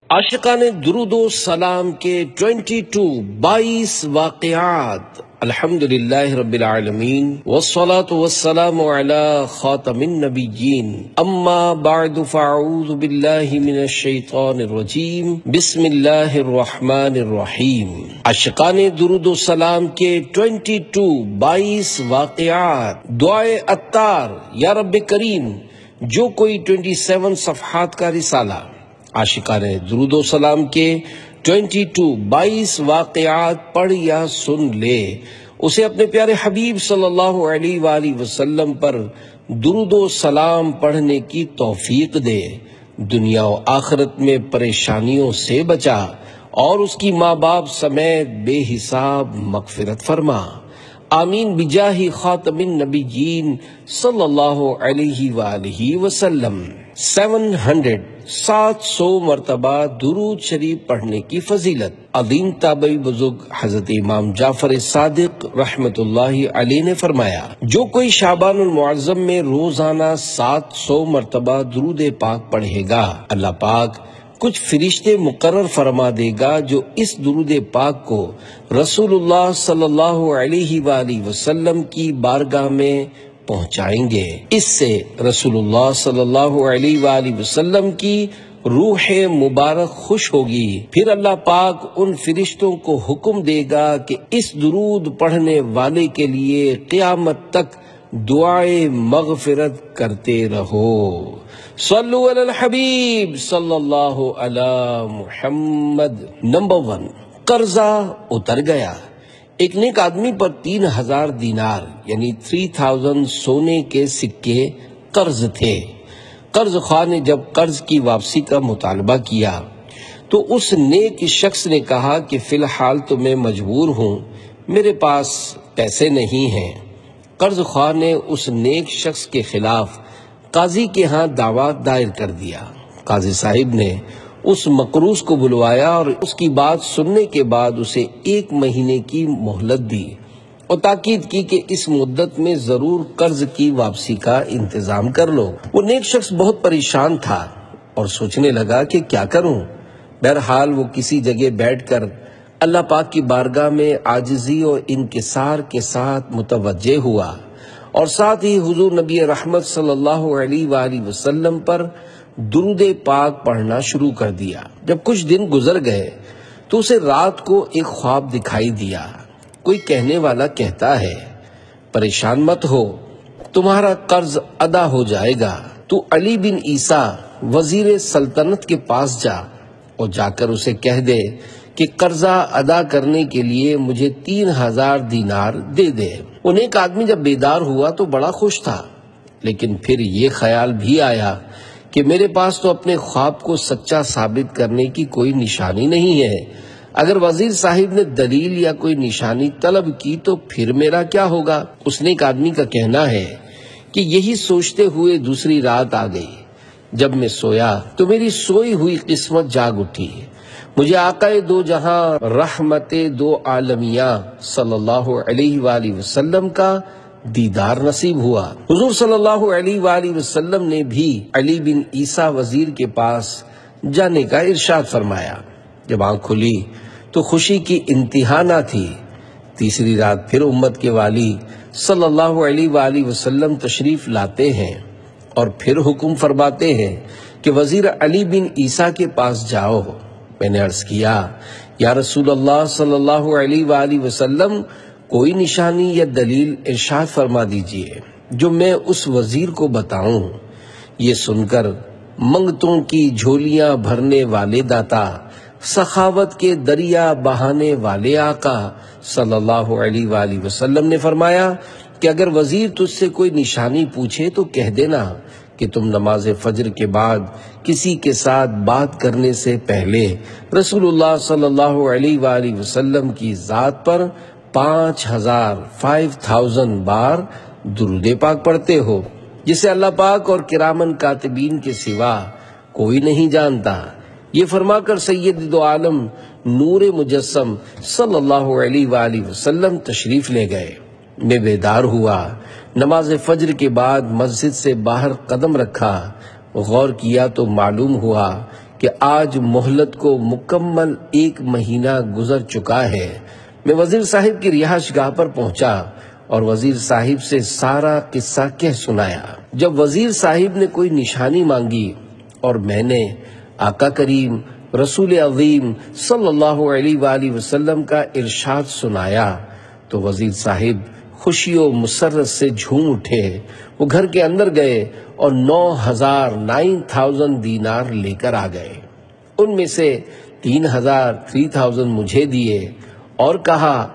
عاشقان درود و سلام کے 22 واقعات الحمدللہ رب العالمین والصلاة والسلام علی خاتم النبیین اما بعد فاعوذ باللہ من الشیطان الرجیم بسم اللہ الرحمن الرحیم۔ عاشقان درود و سلام کے 22 واقعات دعائے عطار یا رب کریم، جو کوئی 27 صفحات کا رسالہ عاشقان درود و سلام کے 22 واقعات پڑھ یا سن لے، اسے اپنے پیارے حبیب صلی اللہ علیہ وآلہ وسلم پر درود و سلام پڑھنے کی توفیق دے، دنیا و آخرت میں پریشانیوں سے بچا اور اس کی ماں باپ سمیت بے حساب مغفرت فرما، آمین بجاہ خاتم النبیین صلی اللہ علیہ وآلہ وسلم۔ 700 مرتبہ درود شریف پڑھنے کی فضیلت۔ عظیم تابعی بزرگ حضرت امام جعفر صادق رحمت اللہ علیہ نے فرمایا، جو کوئی شعبان المعظم میں روزانہ 700 مرتبہ درود پاک پڑھے گا، اللہ پاک کچھ فرشتے مقرر فرما دے گا جو اس درود پاک کو رسول اللہ صلی اللہ علیہ وآلہ وسلم کی بارگاہ میں پہنچائیں گے۔ اس سے رسول اللہ صلی اللہ علیہ وآلہ وسلم کی روح مبارک خوش ہوگی، پھر اللہ پاک ان فرشتوں کو حکم دے گا کہ اس درود پڑھنے والے کے لیے قیامت تک دعائے مغفرت کرتے رہو۔ صلو علی الحبیب صلی اللہ علی محمد۔ نمبر 1، قرضہ اتر گیا۔ ایک نیک آدمی پر 3000 دینار یعنی 3000 سونے کے سکے قرض تھے۔ قرض خواہ نے جب قرض کی واپسی کا مطالبہ کیا تو اس نیک شخص نے کہا کہ فی الحال تو میں مجبور ہوں، میرے پاس پیسے نہیں ہیں۔ قرض خواہ نے اس نیک شخص کے خلاف قاضی کے ہاں دعویٰ دائر کر دیا۔ قاضی صاحب نے اس مقروض کو بلوایا اور اس کی بات سننے کے بعد اسے 1 مہینے کی مہلت دی اور تاکید کی کہ اس مدت میں ضرور قرض کی واپسی کا انتظام کر لو۔ وہ نیک شخص بہت پریشان تھا اور سوچنے لگا کہ کیا کروں۔ بہرحال وہ کسی جگہ بیٹھ کر اللہ پاک کی بارگاہ میں عاجزی اور انکسار کے ساتھ متوجہ ہوا اور ساتھ ہی حضور نبی رحمت صلی اللہ علیہ وآلہ وسلم پر درود پاک پڑھنا شروع کر دیا۔ جب کچھ دن گزر گئے تو اسے رات کو ایک خواب دکھائی دیا۔ کوئی کہنے والا کہتا ہے، پریشان مت ہو، تمہارا قرض ادا ہو جائے گا، تو علی بن عیسیٰ وزیر سلطنت کے پاس جا اور جا کر اسے کہہ دے کہ قرضہ ادا کرنے کے لیے مجھے 3000 دینار دے دے۔ وہ نیک آدمی جب بیدار ہوا تو بڑا خوش تھا، لیکن پھر یہ خیال بھی آیا کہ میرے پاس تو اپنے خواب کو سچا ثابت کرنے کی کوئی نشانی نہیں ہے۔ اگر وزیر صاحب نے دلیل یا کوئی نشانی طلب کی تو پھر میرا کیا ہوگا؟ اس نیک آدمی کا کہنا ہے کہ یہی سوچتے ہوئے دوسری رات آ گئی۔ جب میں سویا تو میری سوئی ہوئی قسمت جاگ اٹھی، مجھے آقا دو جہاں رحمت دو عالمیاں صلی اللہ علیہ وآلہ وسلم کا دیدار نصیب ہوا۔ حضور صلی اللہ علیہ وآلہ وسلم نے بھی علی بن عیسیٰ وزیر کے پاس جانے کا ارشاد فرمایا۔ جب آنکھ کھلی تو خوشی کی انتہا نہ تھی۔ تیسری رات پھر امت کے والی صلی اللہ علیہ وآلہ وسلم تشریف لاتے ہیں اور پھر حکم فرماتے ہیں کہ وزیر علی بن عیسیٰ کے پاس جاؤ۔ میں نے عرض کیا، یا رسول اللہ صلی اللہ علیہ وآلہ وسلم، کوئی نشانی یا دلیل ارشاد فرما دیجئے جو میں اس وزیر کو بتاؤں۔ یہ سن کر منگتوں کی جھولیاں بھرنے والے داتا، سخاوت کے دریا بہانے والے آقا صلی اللہ علیہ وآلہ وسلم نے فرمایا کہ اگر وزیر تجھ سے کوئی نشانی پوچھے تو کہہ دینا کہ تم نماز فجر کے بعد کسی کے ساتھ بات کرنے سے پہلے رسول اللہ صلی اللہ علیہ وآلہ وسلم کی ذات پر 5000 بار درود پاک پڑھتے ہو، جسے اللہ پاک اور کرامن کاتبین کے سوا کوئی نہیں جانتا۔ یہ فرما کر سید دو عالم نور مجسم صلی اللہ علیہ وآلہ وسلم تشریف لے گئے۔ میں بیدار ہوا، نماز فجر کے بعد مسجد سے باہر قدم رکھا، غور کیا تو معلوم ہوا کہ آج مہلت کو مکمل 1 مہینہ گزر چکا ہے۔ میں وزیر صاحب کی رہائش گاہ پر پہنچا اور وزیر صاحب سے سارا قصہ کہہ سنایا۔ جب وزیر صاحب نے کوئی نشانی مانگی اور میں نے آقا کریم رسول عظیم صلی اللہ علیہ وآلہ وسلم کا ارشاد سنایا تو وزیر صاحب خوشی و مسرت سے جھوم اٹھے۔ وہ گھر کے اندر گئے اور 9,000 دینار لے کر آ گئے۔ ان میں سے 3,000 مجھے دیے اور کہا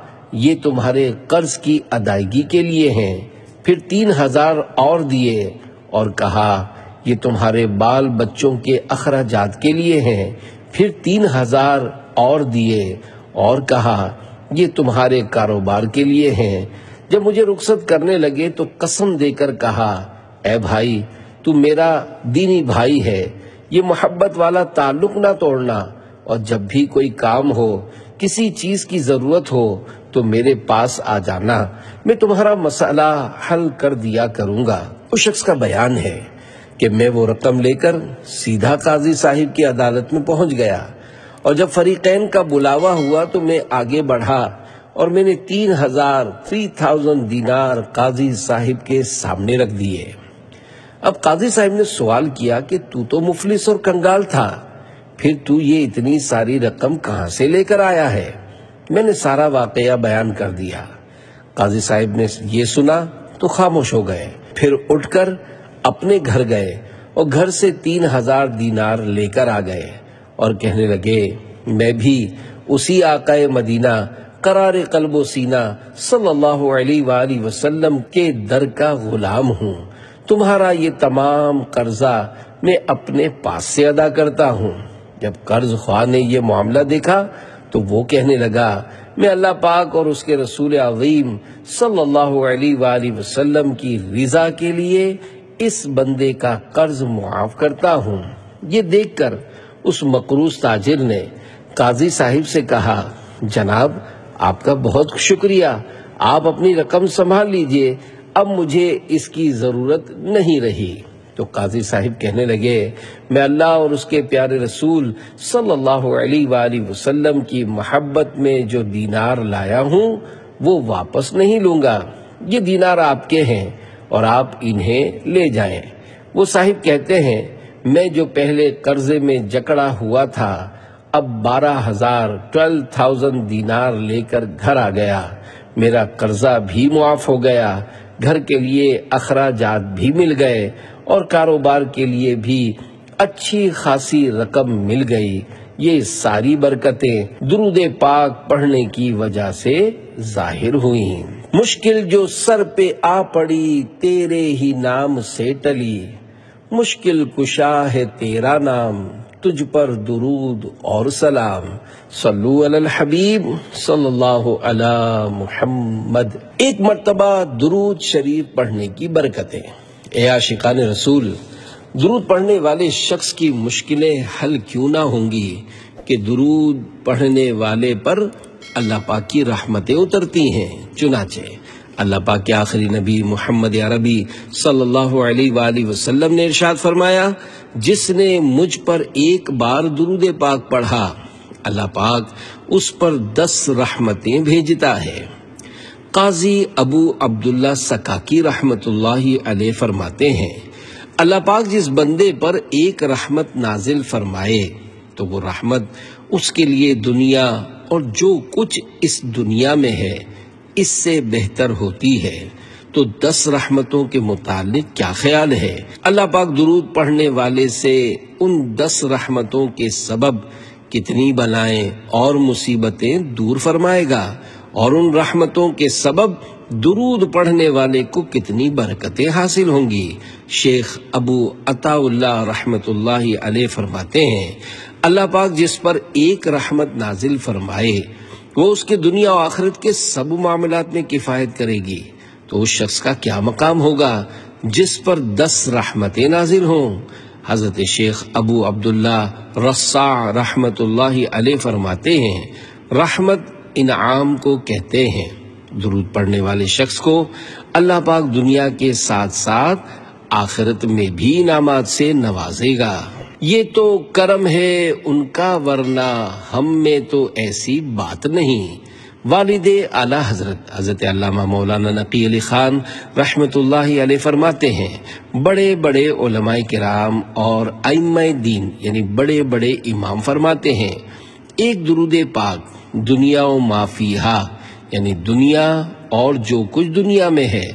یہ تمہارے قرض کی ادائیگی کے لیے ہیں۔ پھر 3,000 اور دیے اور کہا یہ تمہارے بال بچوں کے اخراجات کے لیے ہیں۔ پھر 3,000 اور دیے اور کہا یہ تمہارے کاروبار کے لیے ہیں۔ جب مجھے رخصت کرنے لگے تو قسم دے کر کہا اے بھائی تو میرا دینی بھائی ہے، یہ محبت والا تعلق نہ توڑنا، اور جب بھی کوئی کام ہو، کسی چیز کی ضرورت ہو تو میرے پاس آ جانا، میں تمہارا مسئلہ حل کر دیا کروں گا۔ اس شخص کا بیان ہے کہ میں وہ رقم لے کر سیدھا قاضی صاحب کی عدالت میں پہنچ گیا، اور جب فریقین کا بلاوا ہوا تو میں آگے بڑھا اور میں نے 3,000 دینار قاضی صاحب کے سامنے رکھ دیے۔ اب قاضی صاحب نے سوال کیا کہ تو مفلس اور کنگال تھا، پھر تو یہ اتنی ساری رقم کہاں سے لے کر آیا ہے؟ میں نے سارا واقعہ بیان کر دیا۔ قاضی صاحب نے یہ سنا تو خاموش ہو گئے، پھر اٹھ کر اپنے گھر گئے اور گھر سے 3,000 دینار لے کر آ گئے اور کہنے لگے میں بھی اسی آقا مدینہ قرار قلب و سینہ صلی اللہ علیہ وآلہ وسلم کے در کا غلام ہوں، تمہارا یہ تمام قرضہ میں اپنے پاس سے ادا کرتا ہوں۔ جب قرض خواہ نے یہ معاملہ دیکھا تو وہ کہنے لگا میں اللہ پاک اور اس کے رسول عظیم صلی اللہ علیہ وآلہ وسلم کی رضا کے لیے اس بندے کا قرض معاف کرتا ہوں۔ یہ دیکھ کر اس مقروض تاجر نے قاضی صاحب سے کہا جناب آپ کا بہت شکریہ، آپ اپنی رقم سنبھال لیجئے، اب مجھے اس کی ضرورت نہیں رہی۔ تو قاضی صاحب کہنے لگے میں اللہ اور اس کے پیارے رسول صلی اللہ علیہ وآلہ وسلم کی محبت میں جو دینار لایا ہوں وہ واپس نہیں لوں گا، یہ دینار آپ کے ہیں اور آپ انہیں لے جائیں۔ وہ صاحب کہتے ہیں میں جو پہلے قرضے میں جکڑا ہوا تھا اب 12,000 دینار لے کر گھر آ گیا، میرا قرضہ بھی معاف ہو گیا، گھر کے لیے اخراجات بھی مل گئے اور کاروبار کے لیے بھی اچھی خاصی رقم مل گئی۔ یہ ساری برکتیں درود پاک پڑھنے کی وجہ سے ظاہر ہوئیں۔ مشکل جو سر پہ آ پڑی تیرے ہی نام سے ٹلی، مشکل کشا ہے تیرا نام تجھ پر درود اور سلام، صلو علی الحبیب صلی اللہ علی محمد۔ ایک مرتبہ درود شریف پڑھنے کی برکتیں۔ اے عاشقان رسول، درود پڑھنے والے شخص کی مشکلیں حل کیوں نہ ہوں گی کہ درود پڑھنے والے پر اللہ پاک کی رحمتیں اترتی ہیں۔ چنانچہ اللہ پاک کے آخری نبی محمد عربی صلی اللہ علیہ وآلہ وسلم نے ارشاد فرمایا جس نے مجھ پر ایک بار درود پاک پڑھا اللہ پاک اس پر 10 رحمتیں بھیجتا ہے۔ قاضی ابو عبداللہ سکاکی رحمت اللہ علیہ فرماتے ہیں اللہ پاک جس بندے پر ایک رحمت نازل فرمائے تو وہ رحمت اس کے لیے دنیا اور جو کچھ اس دنیا میں ہے اس سے بہتر ہوتی ہے۔ تو 10 رحمتوں کے متعلق کیا خیال ہے؟ اللہ پاک درود پڑھنے والے سے ان 10 رحمتوں کے سبب کتنی بلائیں اور مصیبتیں دور فرمائے گا، اور ان رحمتوں کے سبب درود پڑھنے والے کو کتنی برکتیں حاصل ہوں گی۔ شیخ ابو عطا اللہ رحمت اللہ علیہ فرماتے ہیں اللہ پاک جس پر ایک رحمت نازل فرمائے وہ اس کے دنیا و آخرت کے سب معاملات میں کفایت کرے گی، تو اس شخص کا کیا مقام ہوگا جس پر 10 رحمتیں نازل ہوں۔ حضرت شیخ ابو عبداللہ رصاع رحمت اللہ علیہ فرماتے ہیں رحمت انعام کو کہتے ہیں۔ درود پڑھنے والے شخص کو اللہ پاک دنیا کے ساتھ ساتھ آخرت میں بھی انعامات سے نوازے گا۔ یہ تو کرم ہے ان کا ورنہ ہم میں تو ایسی بات نہیں۔ والد اعلیٰ حضرت علامہ مولانا نقی علی خان رحمۃ اللہ علیہ فرماتے ہیں، بڑے بڑے علماء کرام اور ائمہ دین یعنی بڑے بڑے امام فرماتے ہیں، ایک درود پاک دنیا و ما فیہا یعنی دنیا اور جو کچھ دنیا میں ہے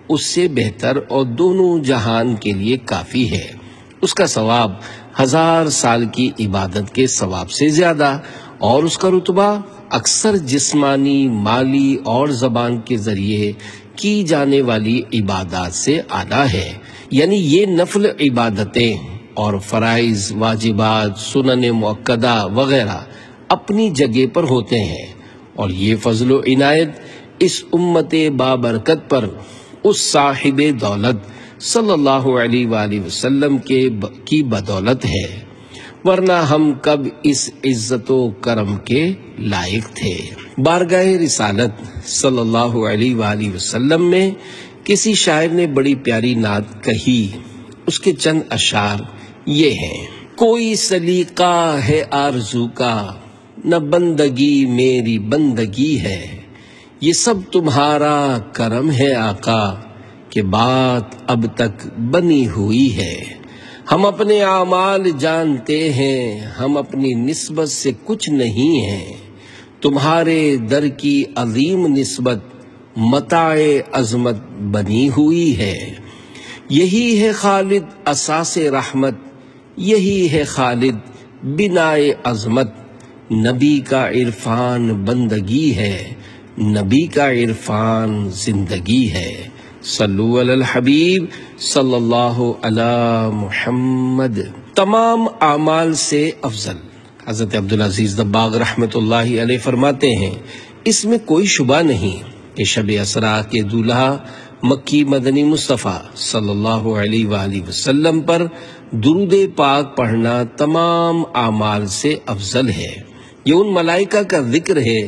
اس سے بہتر اور دونوں جہان کے لیے کافی ہے۔ اس کا ثواب 1000 سال کی عبادت کے ثواب سے زیادہ، اور اس کا رتبہ اکثر جسمانی، مالی اور زبان کے ذریعے کی جانے والی عبادات سے اعلیٰ ہے۔ یعنی یہ نفل عبادتیں اور فرائض، واجبات، سنن مؤکدہ وغیرہ اپنی جگہ پر ہوتے ہیں، اور یہ فضل و عنایت اس امت بابرکت پر اس صاحب دولت صلی اللہ علیہ وآلہ وسلم کی بدولت ہے، ورنہ ہم کب اس عزت و کرم کے لائق تھے۔ بارگاہ رسالت صلی اللہ علیہ وآلہ وسلم میں کسی شاعر نے بڑی پیاری نعت کہی، اس کے چند اشعار یہ ہیں: کوئی سلیقہ ہے آرزو کا، نہ بندگی میری بندگی ہے، یہ سب تمہارا کرم ہے آقا، کہ بات اب تک بنی ہوئی ہے۔ ہم اپنے اعمال جانتے ہیں، ہم اپنی نسبت سے کچھ نہیں ہیں، تمہارے در کی عظیم نسبت متاع عظمت بنی ہوئی ہے۔ یہی ہے خالد اساس رحمت، یہی ہے خالد بنائے عظمت، نبی کا عرفان بندگی ہے، نبی کا عرفان زندگی ہے۔ صلو علی الحبیب صلی اللہ علی محمد۔ تمام اعمال سے افضل حضرت عبدالعزیز دباغ رحمۃ اللہ علیہ فرماتے ہیں، اس میں کوئی شبہ نہیں کہ شب اسراء کے دولہا مکی مدنی مصطفیٰ صلی اللہ علیہ وآلہ وسلم پر درود پاک پڑھنا تمام اعمال سے افضل ہے۔ یہ ان ملائکہ کا ذکر ہے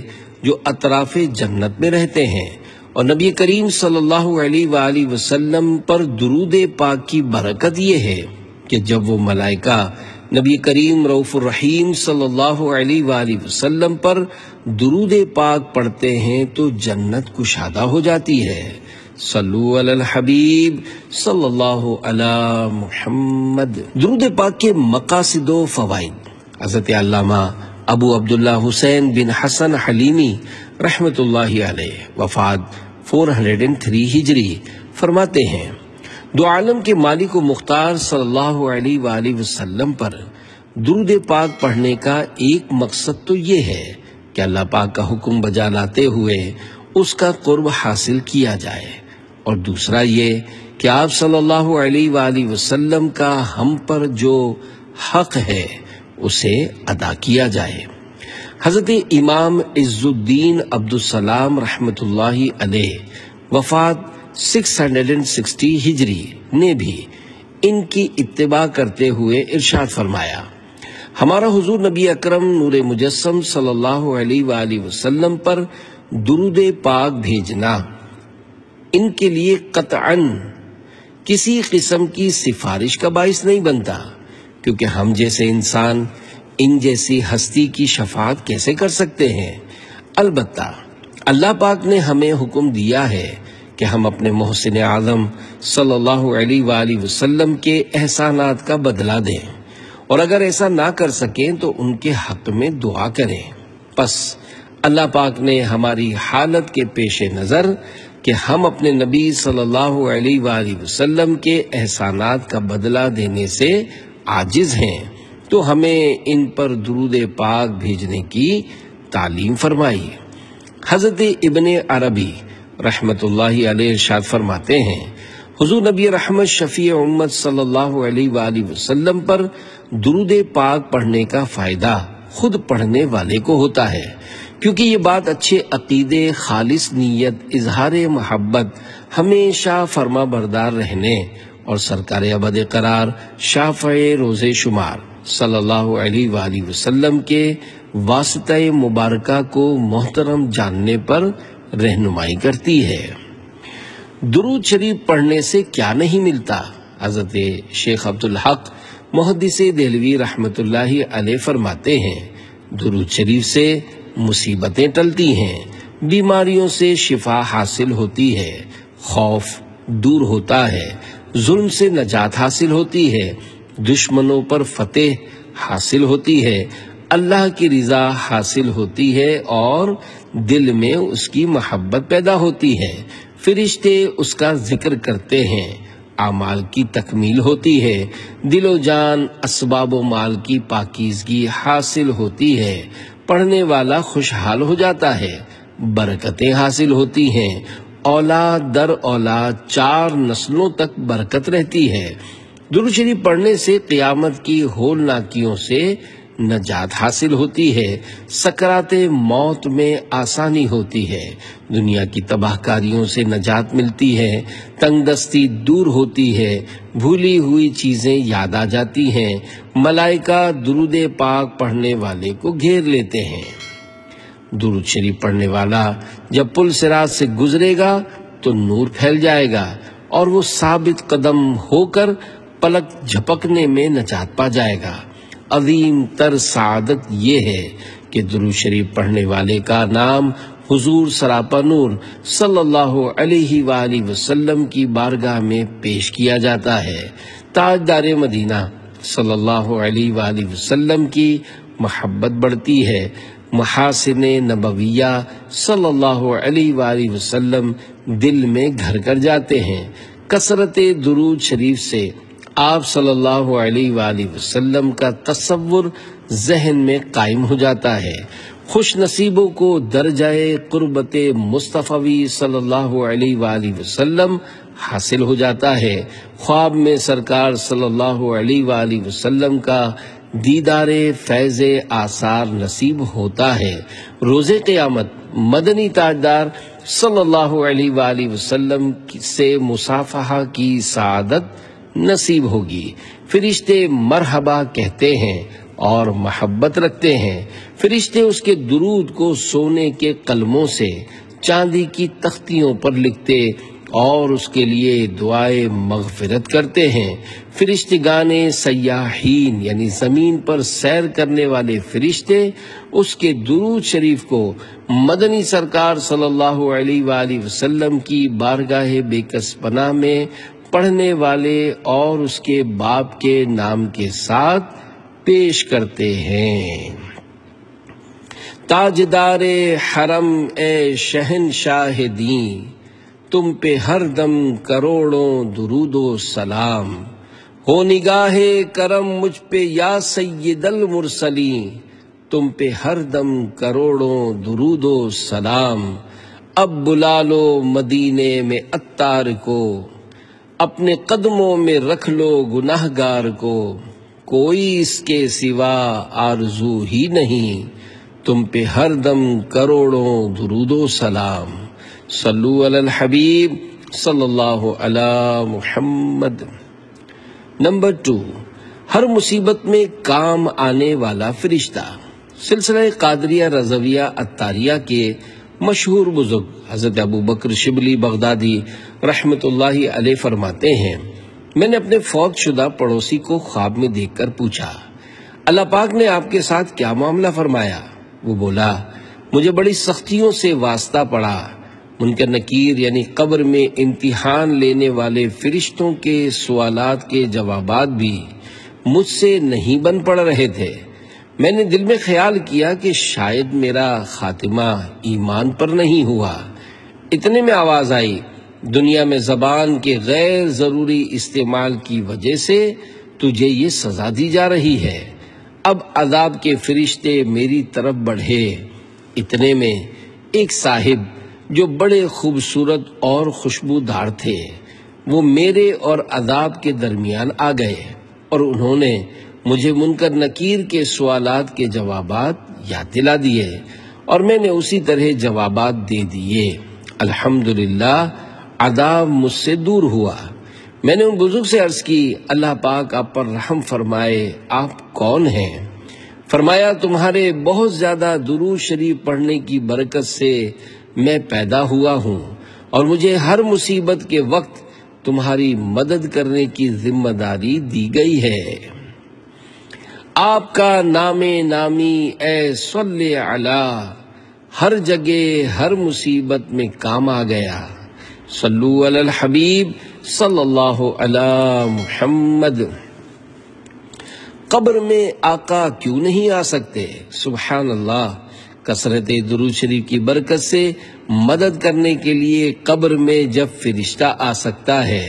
جو اطراف جنت میں رہتے ہیں، اور نبی کریم صلی اللہ علیہ وآلہ وسلم پر درود پاک کی برکت یہ ہے کہ جب وہ ملائکہ نبی کریم رؤوف الرحیم صلی اللہ علیہ وآلہ وسلم پر درود پاک پڑھتے ہیں تو جنت کشادہ ہو جاتی ہے۔ صلو علی الحبیب صلی اللہ علی محمد۔ درود پاک کے مقاصد و فوائد۔ حضرت علامہ ابو عبداللہ حسین بن حسن حلیمی رحمۃ اللہ علیہ وفات 403 ہجری فرماتے ہیں، دو عالم کے مالک و مختار صلی اللہ علیہ وآلہ وسلم پر درود پاک پڑھنے کا ایک مقصد تو یہ ہے کہ اللہ پاک کا حکم بجا لاتے ہوئے اس کا قرب حاصل کیا جائے، اور دوسرا یہ کہ آپ صلی اللہ علیہ وآلہ وسلم کا ہم پر جو حق ہے اسے ادا کیا جائے۔ حضرت امام عز الدین عبدالسلام رحمۃ اللہ علیہ وفات 660 ہجری نے بھی ان کی اتباع کرتے ہوئے ارشاد فرمایا، ہمارا حضور نبی اکرم نور مجسم صلی اللہ علیہ وآلہ وسلم پر درود پاک بھیجنا ان کے لیے قطعاً کسی قسم کی سفارش کا باعث نہیں بنتا، کیونکہ ہم جیسے انسان ان جیسی ہستی کی شفاعت کیسے کر سکتے ہیں؟ البتہ اللہ پاک نے ہمیں حکم دیا ہے کہ ہم اپنے محسن اعظم صلی اللہ علیہ وآلہ وسلم کے احسانات کا بدلہ دیں، اور اگر ایسا نہ کر سکیں تو ان کے حق میں دعا کریں۔ پس اللہ پاک نے ہماری حالت کے پیش نظر کہ ہم اپنے نبی صلی اللہ علیہ وآلہ وسلم کے احسانات کا بدلہ دینے سے عاجز ہیں، تو ہمیں ان پر درود پاک بھیجنے کی تعلیم فرمائی۔ حضرت ابن عربی رحمۃ اللہ علیہ ارشاد فرماتے ہیں، حضور نبی رحمت شفیع امت صلی اللہ علیہ وآلہ وسلم پر درود پاک پڑھنے کا فائدہ خود پڑھنے والے کو ہوتا ہے، کیونکہ یہ بات اچھے عقیدے، خالص نیت، اظہار محبت، ہمیشہ فرما بردار رہنے اور سرکار ابد قرار شافع روز شمار صلی اللہ علیہ وآلہ وسلم کے واسطہ مبارکہ کو محترم جاننے پر رہنمائی کرتی ہے۔ درود شریف پڑھنے سے کیا نہیں ملتا؟ حضرت شیخ عبدالحق محدث دہلوی رحمت اللہ علیہ فرماتے ہیں درود شریف سے مصیبتیں ٹلتی ہیں، بیماریوں سے شفا حاصل ہوتی ہے، خوف دور ہوتا ہے، ظلم سے نجات حاصل ہوتی ہے، دشمنوں پر فتح حاصل ہوتی ہے، اللہ کی رضا حاصل ہوتی ہے اور دل میں اس کی محبت پیدا ہوتی ہے، فرشتے اس کا ذکر کرتے ہیں، اعمال کی تکمیل ہوتی ہے، دل و جان اسباب و مال کی پاکیزگی حاصل ہوتی ہے، پڑھنے والا خوشحال ہو جاتا ہے، برکتیں حاصل ہوتی ہیں، اولاد در اولاد 4 نسلوں تک برکت رہتی ہے۔ درود شریف پڑھنے سے قیامت کی ہولناکیوں سے نجات حاصل ہوتی ہے، سکرات موت میں آسانی ہوتی ہے، دنیا کی تباہ کاریوں سے نجات ملتی ہے، تنگ دستی دور ہوتی ہے، بھولی ہوئی چیزیں یاد آ جاتی ہیں، ملائکہ درود پاک پڑھنے والے کو گھیر لیتے ہیں۔ درود شریف پڑھنے والا جب پل صراط سے گزرے گا تو نور پھیل جائے گا اور وہ ثابت قدم ہو کر پلک جھپکنے میں نجات پا جائے گا۔ عظیم تر سعادت یہ ہے کہ درود شریف پڑھنے والے کا نام حضور سراپا نور صلی اللہ علیہ وآلہ وسلم کی بارگاہ میں پیش کیا جاتا ہے، تاجدار مدینہ صلی اللہ علیہ وآلہ وسلم کی محبت بڑھتی ہے، محاسن نبویہ صلی اللہ علیہ وآلہ وسلم دل میں گھر کر جاتے ہیں، کثرت درود شریف سے آپ صلی اللہ علیہ وآلہ وسلم کا تصور ذہن میں قائم ہو جاتا ہے، خوش نصیبوں کو درجہ قربت مصطفی صلی اللہ علیہ وآلہ وسلم حاصل ہو جاتا ہے، خواب میں سرکار صلی اللہ علیہ وآلہ وسلم کا دیدار فیض آثار نصیب ہوتا ہے، روز قیامت مدنی تاجدار صلی اللہ علیہ وآلہ وسلم سے مصافحہ کی سعادت نصیب ہوگی، فرشتے مرحبا کہتے ہیں اور محبت رکھتے ہیں، فرشتے اس کے درود کو سونے کے قلموں سے چاندی کی تختیوں پر لکھتے اور اس کے لیے دعائے مغفرت کرتے ہیں، فرشتگان سیاحین یعنی زمین پر سیر کرنے والے فرشتے اس کے درود شریف کو مدنی سرکار صلی اللہ علیہ وآلہ وسلم کی بارگاہ بے کس پناہ میں پڑھنے والے اور اس کے باپ کے نام کے ساتھ پیش کرتے ہیں۔ تاجدار حرم اے شہنشاہ دین، تم پہ ہر دم کروڑوں درود و سلام، ہو نگاہ کرم مجھ پہ یا سید المرسلین، تم پہ ہر دم کروڑوں درود و سلام، اب بلا لو مدینے میں عطار کو، اپنے قدموں میں رکھ لو گناہگار کو، کوئی اس کے سوا آرزو ہی نہیں، تم پہ ہر دم کروڑوں درود و سلام، صلو علی الحبیب صلی اللہ علی محمد۔ نمبر 2، ہر مصیبت میں کام آنے والا فرشتہ۔ سلسلہ قادریہ رضویہ عطاریہ کے مشہور بزرگ حضرت ابو بکر شبلی بغدادی رحمت اللہ علیہ فرماتے ہیں، میں نے اپنے فوت شدہ پڑوسی کو خواب میں دیکھ کر پوچھا، اللہ پاک نے آپ کے ساتھ کیا معاملہ فرمایا؟ وہ بولا، مجھے بڑی سختیوں سے واسطہ پڑا، منکر نکیر یعنی قبر میں امتحان لینے والے فرشتوں کے سوالات کے جوابات بھی مجھ سے نہیں بن پڑ رہے تھے، میں نے دل میں خیال کیا کہ شاید میرا خاتمہ ایمان پر نہیں ہوا، اتنے میں آواز آئی، دنیا میں زبان کے غیر ضروری استعمال کی وجہ سے تجھے یہ سزا دی جا رہی ہے، اب عذاب کے فرشتے میری طرف بڑھے۔ اتنے میں ایک صاحب جو بڑے خوبصورت اور خوشبودار تھے، وہ میرے اور عذاب کے درمیان آ گئے اور انہوں نے مجھے منکر نکیر کے سوالات کے جوابات یاد دلا دیے اور میں نے اسی طرح جوابات دے دیے، الحمدللہ عذاب مجھ سے دور ہوا۔ میں نے ان بزرگ سے عرض کی، اللہ پاک آپ پر رحم فرمائے، آپ کون ہیں؟ فرمایا، تمہارے بہت زیادہ درود شریف پڑھنے کی برکت سے میں پیدا ہوا ہوں اور مجھے ہر مصیبت کے وقت تمہاری مدد کرنے کی ذمہ داری دی گئی ہے۔ آپ کا نام نامی اے صلی علی ہر جگہ ہر مصیبت میں کام آ گیا. صلو علی الحبیب صلی اللہ علی محمد. قبر میں آقا کیوں نہیں آ سکتے؟ سبحان اللہ. کثرت درود شریف کی برکت سے مدد کرنے کے لیے قبر میں جب فرشتہ آ سکتا ہے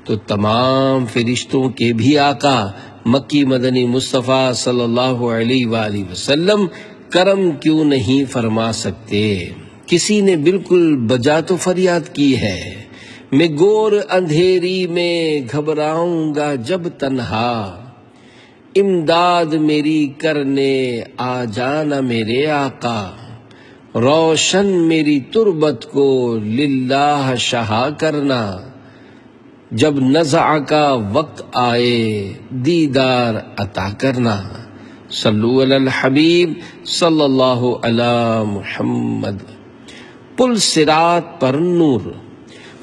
تو تمام فرشتوں کے بھی آقا مکی مدنی مصطفیٰ صلی اللہ علیہ وآلہ وسلم کرم کیوں نہیں فرما سکتے؟ کسی نے بالکل بجا تو فریاد کی ہے، میں گور اندھیری میں گھبراؤں گا جب تنہا، امداد میری کرنے آ جانا میرے آقا، روشن میری تربت کو للہ شہا کرنا، جب نزع کا وقت آئے دیدار عطا کرنا. صلو علی الحبیب صلی اللہ علی محمد. پل صراط پر نور.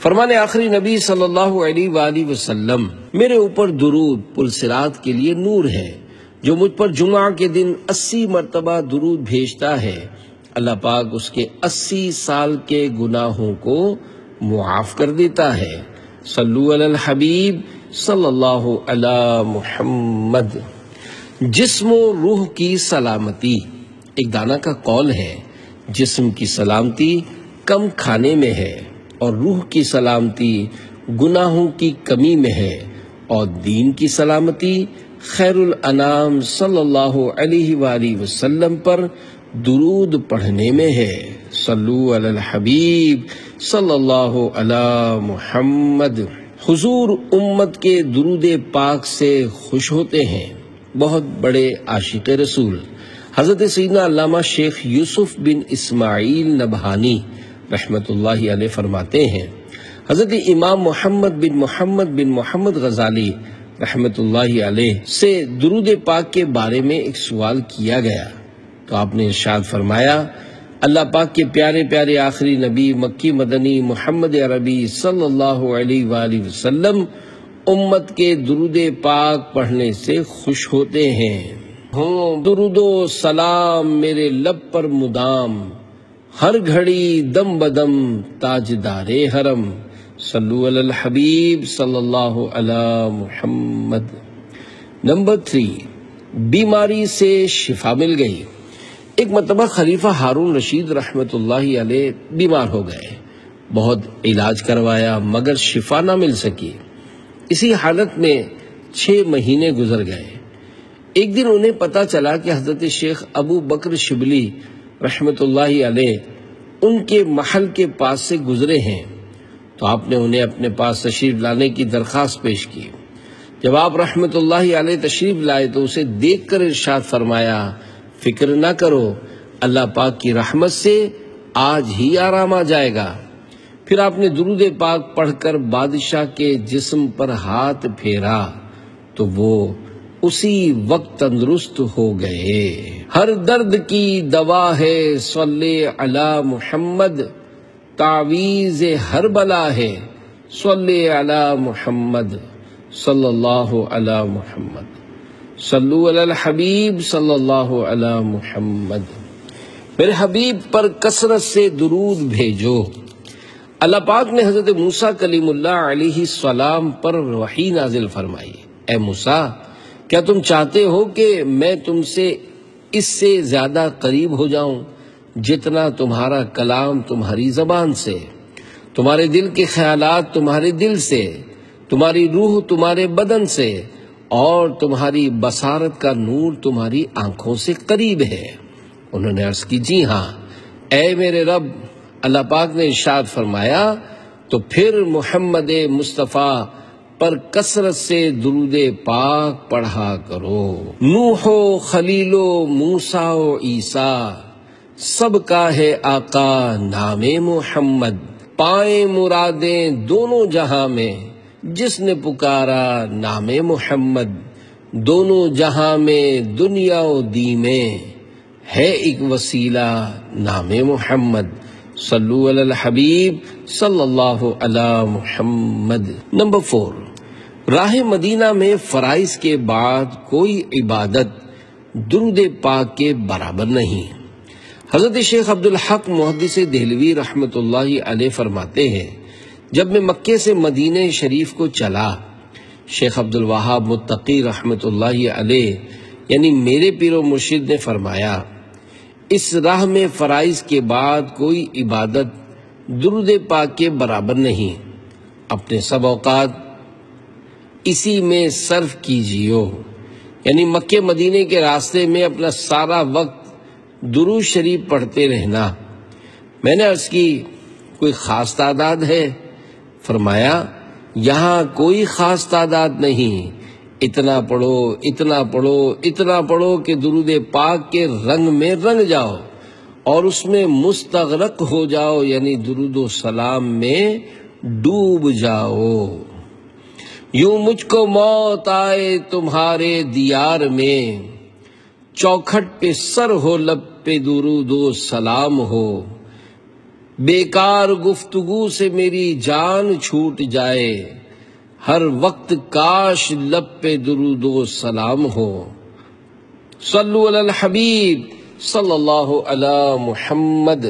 فرمان آخری نبی صلی اللہ علیہ وآلہ وسلم، میرے اوپر درود پل صراط کے لیے نور ہے. جو مجھ پر جمعہ کے دن 80 مرتبہ درود بھیجتا ہے، اللہ پاک اس کے 80 سال کے گناہوں کو معاف کر دیتا ہے. صلو علی الحبیب صلی اللہ علی محمد. جسم و روح کی سلامتی. ایک دانا کا قول ہے، جسم کی سلامتی کم کھانے میں ہے اور روح کی سلامتی گناہوں کی کمی میں ہے، اور دین کی سلامتی خیر الانام صلی اللہ علیہ وآلہ وسلم پر درود پڑھنے میں ہے. صلو علی الحبیب صلی اللہ علی محمد. حضور امت کے درود پاک سے خوش ہوتے ہیں. بہت بڑے عاشق رسول حضرت سیدنا علامہ شیخ یوسف بن اسماعیل نبہانی رحمت اللہ علیہ فرماتے ہیں، حضرت امام محمد بن محمد غزالی رحمت اللہ علیہ سے درود پاک کے بارے میں ایک سوال کیا گیا تو آپ نے ارشاد فرمایا، اللہ پاک کے پیارے پیارے آخری نبی مکی مدنی محمد عربی صلی اللہ علیہ وآلہ وسلم امت کے درود پاک پڑھنے سے خوش ہوتے ہیں. ہوں درود و سلام میرے لب پر مدام، ہر گھڑی دم بدم تاجدار حرم. صلو علی الحبیب صلی اللہ علی محمد. نمبر 3، بیماری سے شفا مل گئی. ایک مرتبہ خلیفہ ہارون رشید رحمت اللہ علیہ بیمار ہو گئے. بہت علاج کروایا مگر شفا نہ مل سکی. اسی حالت میں 6 مہینے گزر گئے. ایک دن انہیں پتا چلا کہ حضرت شیخ ابو بکر شبلی رحمت اللہ علیہ ان کے محل کے پاس سے گزرے ہیں، تو آپ نے انہیں اپنے پاس تشریف لانے کی درخواست پیش کی. جب آپ رحمت اللہ علیہ تشریف لائے تو اسے دیکھ کر ارشاد فرمایا، فکر نہ کرو، اللہ پاک کی رحمت سے آج ہی آرام آ جائے گا. پھر آپ نے درود پاک پڑھ کر بادشاہ کے جسم پر ہاتھ پھیرا تو وہ اسی وقت تندرست ہو گئے. ہر درد کی دوا ہے صلی علی محمد، تعویذ ہر بلا ہے صلی علی محمد. صلی اللہ علی محمد. صلو علی الحبیب صلی اللہ علی محمد. میرے حبیب پر کثرت سے درود بھیجو. اللہ پاک نے حضرت موسیٰ کلیم اللہ علیہ السلام پر وحی نازل فرمائی، اے موسیٰ کیا تم چاہتے ہو کہ میں تم سے اس سے زیادہ قریب ہو جاؤں جتنا تمہارا کلام تمہاری زبان سے، تمہارے دل کے خیالات تمہارے دل سے، تمہاری روح تمہارے بدن سے، اور تمہاری بصارت کا نور تمہاری آنکھوں سے قریب ہے؟ انہوں نے عرض کی، جی ہاں اے میرے رب. اللہ پاک نے ارشاد فرمایا، تو پھر محمد مصطفیٰ پر کثرت سے درود پاک پڑھا کرو. نوح و خلیل و موسیٰ و عیسیٰ سب کا ہے آقا نام محمد. پائیں مرادیں دونوں جہاں میں جس نے پکارا نام محمد. دونوں جہاں میں دنیا و دی میں ہے ایک وسیلہ نام محمد. صلو علی الحبیب صلی اللہ علی محمد. نمبر 4، راہ مدینہ میں فرائض کے بعد کوئی عبادت درود پاک کے برابر نہیں۔ حضرت شیخ عبدالحق محدث دہلوی رحمت اللہ علیہ فرماتے ہیں، جب میں مکے سے مدینہ شریف کو چلا، شیخ عبدالوہاب متقی رحمت اللہ علیہ یعنی میرے پیر و مرشد نے فرمایا، اس راہ میں فرائض کے بعد کوئی عبادت درود پاک کے برابر نہیں، اپنے سب اوقات اسی میں صرف کیجیو، یعنی مکے مدینے کے راستے میں اپنا سارا وقت درود شریف پڑھتے رہنا۔ میں نے عرض کی، کوئی خاص تعداد ہے؟ فرمایا، یہاں کوئی خاص تعداد نہیں، اتنا پڑھو اتنا پڑھو اتنا پڑھو کہ درود پاک کے رنگ میں رنگ جاؤ اور اس میں مستغرق ہو جاؤ، یعنی درود و سلام میں ڈوب جاؤ۔ یوں مجھ کو موت آئے تمہارے دیار میں، چوکھٹ پہ سر ہو لب پہ درود و سلام ہو، بیکار گفتگو سے میری جان چھوٹ جائے، ہر وقت کاش لب پہ درود و سلام ہو۔ صلو علی الحبیب صلی اللہ علی محمد۔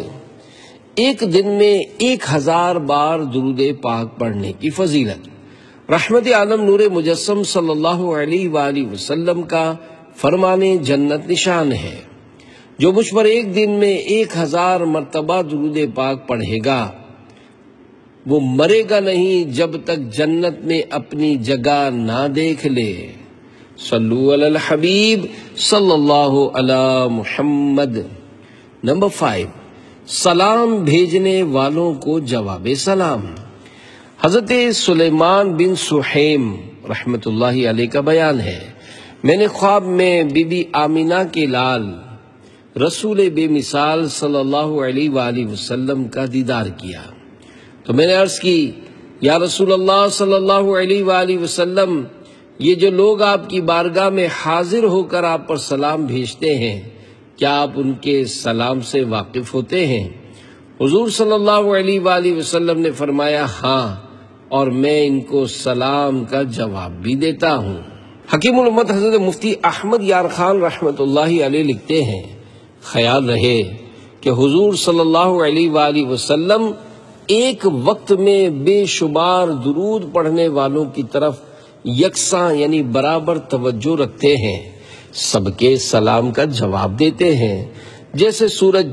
ایک دن میں 1000 بار درود پاک پڑھنے کی فضیلت۔ رحمت عالم نور مجسم صلی اللہ علیہ وآلہ وسلم کا فرمان جنت نشان ہے، جو مجھ پر ایک دن میں 1000 مرتبہ درود پاک پڑھے گا، وہ مرے گا نہیں جب تک جنت میں اپنی جگہ نہ دیکھ لے۔ صلو علی الحبیب صلی اللہ علی محمد۔ نمبر 5، سلام بھیجنے والوں کو جواب سلام۔ حضرت سلیمان بن سحیم رحمت اللہ علیہ کا بیان ہے، میں نے خواب میں بی بی آمینہ کے لال رسول بے مثال صلی اللہ علیہ وآلہ وسلم کا دیدار کیا، تو میں نے عرض کی، یا رسول اللہ صلی اللہ علیہ وآلہ وسلم، یہ جو لوگ آپ کی بارگاہ میں حاضر ہو کر آپ پر سلام بھیجتے ہیں، کیا آپ ان کے سلام سے واقف ہوتے ہیں؟ حضور صلی اللہ علیہ وآلہ وسلم نے فرمایا، ہاں، اور میں ان کو سلام کا جواب بھی دیتا ہوں۔ حکیم الامت حضرت مفتی احمد یار خان رحمت اللہ علیہ لکھتے ہیں، خیال رہے کہ حضور صلی اللہ علیہ وآلہ وسلم ایک وقت میں بے شمار درود پڑھنے والوں کی طرف یکساں یعنی برابر توجہ رکھتے ہیں، سب کے سلام کا جواب دیتے ہیں، جیسے سورج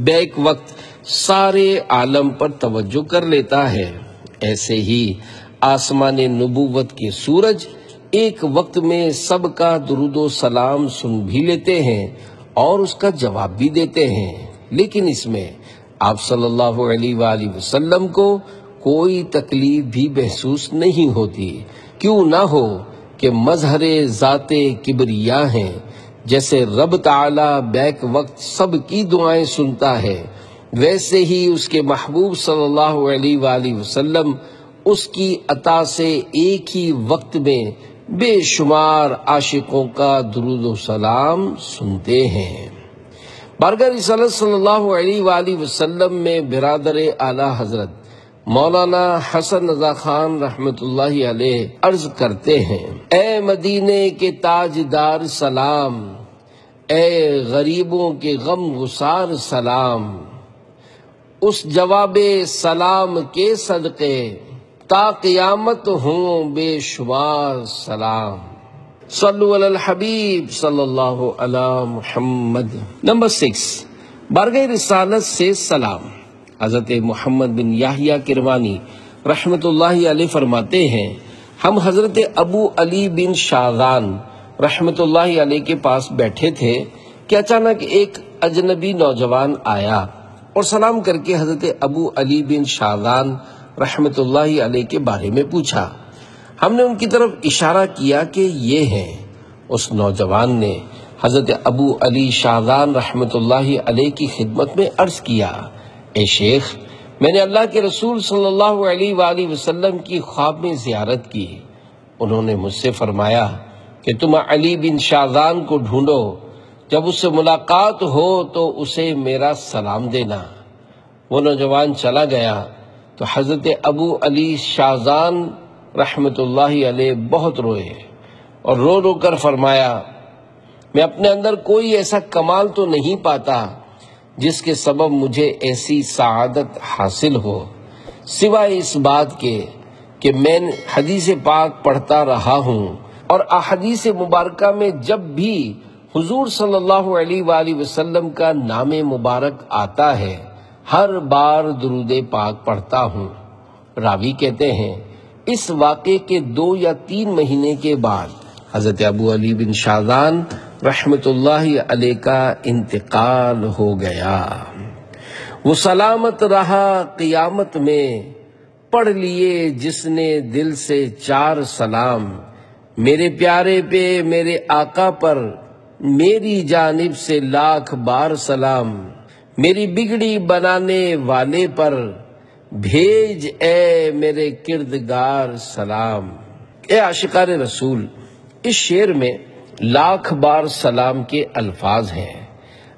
بیک وقت سارے عالم پر توجہ کر لیتا ہے، ایسے ہی آسمان نبوت کے سورج ایک وقت میں سب کا درود و سلام سن بھی لیتے ہیں اور اس کا جواب بھی دیتے ہیں، لیکن اس میں آپ صلی اللہ علیہ وآلہ وسلم کو کوئی تکلیف بھی محسوس نہیں ہوتی، کیوں نہ ہو کہ مظہر ذات کبریا ہیں۔ جیسے رب تعالی بیک وقت سب کی دعائیں سنتا ہے، ویسے ہی اس کے محبوب صلی اللہ علیہ وآلہ وسلم اس کی عطا سے ایک ہی وقت میں بے شمار عاشقوں کا درود و سلام سنتے ہیں۔ بارگاہ رسالت صلی اللہ علیہ وآلہ وسلم میں برادر اعلیٰ حضرت مولانا حسن رضا خان رحمت اللہ علیہ عرض کرتے ہیں، اے مدینے کے تاجدار سلام، اے غریبوں کے غم گسار سلام، اس جواب سلام کے صدقے تا قیامت ہوں بے شمار سلام۔ صلو علی الحبیب صلی اللہ علی محمد۔ نمبر 6، بارگاہ رسالت سے سلام۔ حضرت محمد بن یحییٰ کرمانی رحمت اللہ علیہ فرماتے ہیں، ہم حضرت ابو علی بن شاذان رحمت اللہ علیہ کے پاس بیٹھے تھے کہ اچانک ایک اجنبی نوجوان آیا اور سلام کر کے حضرت ابو علی بن شاذان رحمت اللہ علیہ کے بارے میں پوچھا۔ ہم نے ان کی طرف اشارہ کیا کہ یہ ہیں۔ اس نوجوان نے حضرت ابو علی شاذان رحمت اللہ علیہ کی خدمت میں عرض کیا، اے شیخ، میں نے اللہ کے رسول صلی اللہ علیہ وآلہ وسلم کی خواب میں زیارت کی، انہوں نے مجھ سے فرمایا کہ تم علی بن شاذان کو ڈھونڈو، جب اس سے ملاقات ہو تو اسے میرا سلام دینا۔ وہ نوجوان چلا گیا تو حضرت ابو علی شاذان رحمت اللہ علیہ بہت روئے اور رو رو کر فرمایا، میں اپنے اندر کوئی ایسا کمال تو نہیں پاتا جس کے سبب مجھے ایسی سعادت حاصل ہو، سوائے اس بات کے کہ میں حدیث پاک پڑھتا رہا ہوں، اور احادیث مبارکہ میں جب بھی حضور صلی اللہ علیہ وآلہ وسلم کا نام مبارک آتا ہے ہر بار درود پاک پڑھتا ہوں۔ راوی کہتے ہیں اس واقعے کے 2 یا 3 مہینے کے بعد حضرت ابو علی بن شاذان رحمت اللہ علیہ کا انتقال ہو گیا۔ وہ سلامت رہا قیامت میں، پڑھ لیے جس نے دل سے 4 سلام، میرے پیارے پہ میرے آقا پر میری جانب سے لاکھ بار سلام، میری بگڑی بنانے والے پر بھیج اے میرے کردگار سلام۔ اے عاشقان رسول، اس شعر میں لاکھ بار سلام کے الفاظ ہیں۔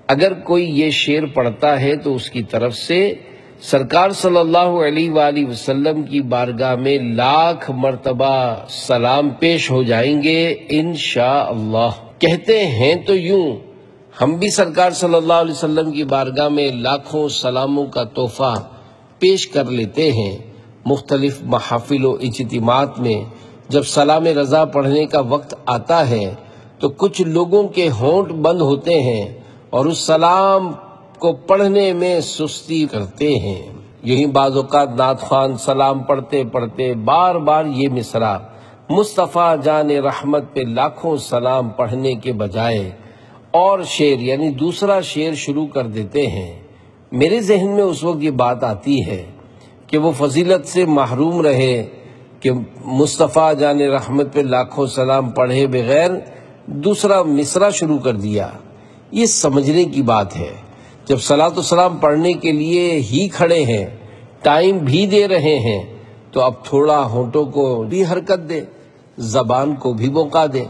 اگر کوئی یہ شعر پڑھتا ہے تو اس کی طرف سے سرکار صلی اللہ علیہ وآلہ وسلم کی بارگاہ میں لاکھ مرتبہ سلام پیش ہو جائیں گے انشاءاللہ۔ کہتے ہیں تو یوں، ہم بھی سرکار صلی اللہ علیہ وسلم کی بارگاہ میں لاکھوں سلاموں کا تحفہ پیش کر لیتے ہیں۔ مختلف محافل و اجتماعات میں جب سلام رضا پڑھنے کا وقت آتا ہے تو کچھ لوگوں کے ہونٹ بند ہوتے ہیں اور اس سلام کو پڑھنے میں سستی کرتے ہیں۔ یہی بعض اوقات نعت خوان سلام پڑھتے پڑھتے بار بار یہ مصرع مصطفیٰ جان رحمت پہ لاکھوں سلام پڑھنے کے بجائے اور شعر یعنی دوسرا شعر شروع کر دیتے ہیں۔ میرے ذہن میں اس وقت یہ بات آتی ہے کہ وہ فضیلت سے محروم رہے کہ مصطفیٰ جان رحمت پہ لاکھوں سلام پڑھے بغیر دوسرا مصرع شروع کر دیا۔ یہ سمجھنے کی بات ہے، جب صلاۃ و سلام پڑھنے کے لیے ہی کھڑے ہیں، ٹائم بھی دے رہے ہیں، تو اب تھوڑا ہونٹوں کو بھی حرکت دے، زبان کو بھی موقع دے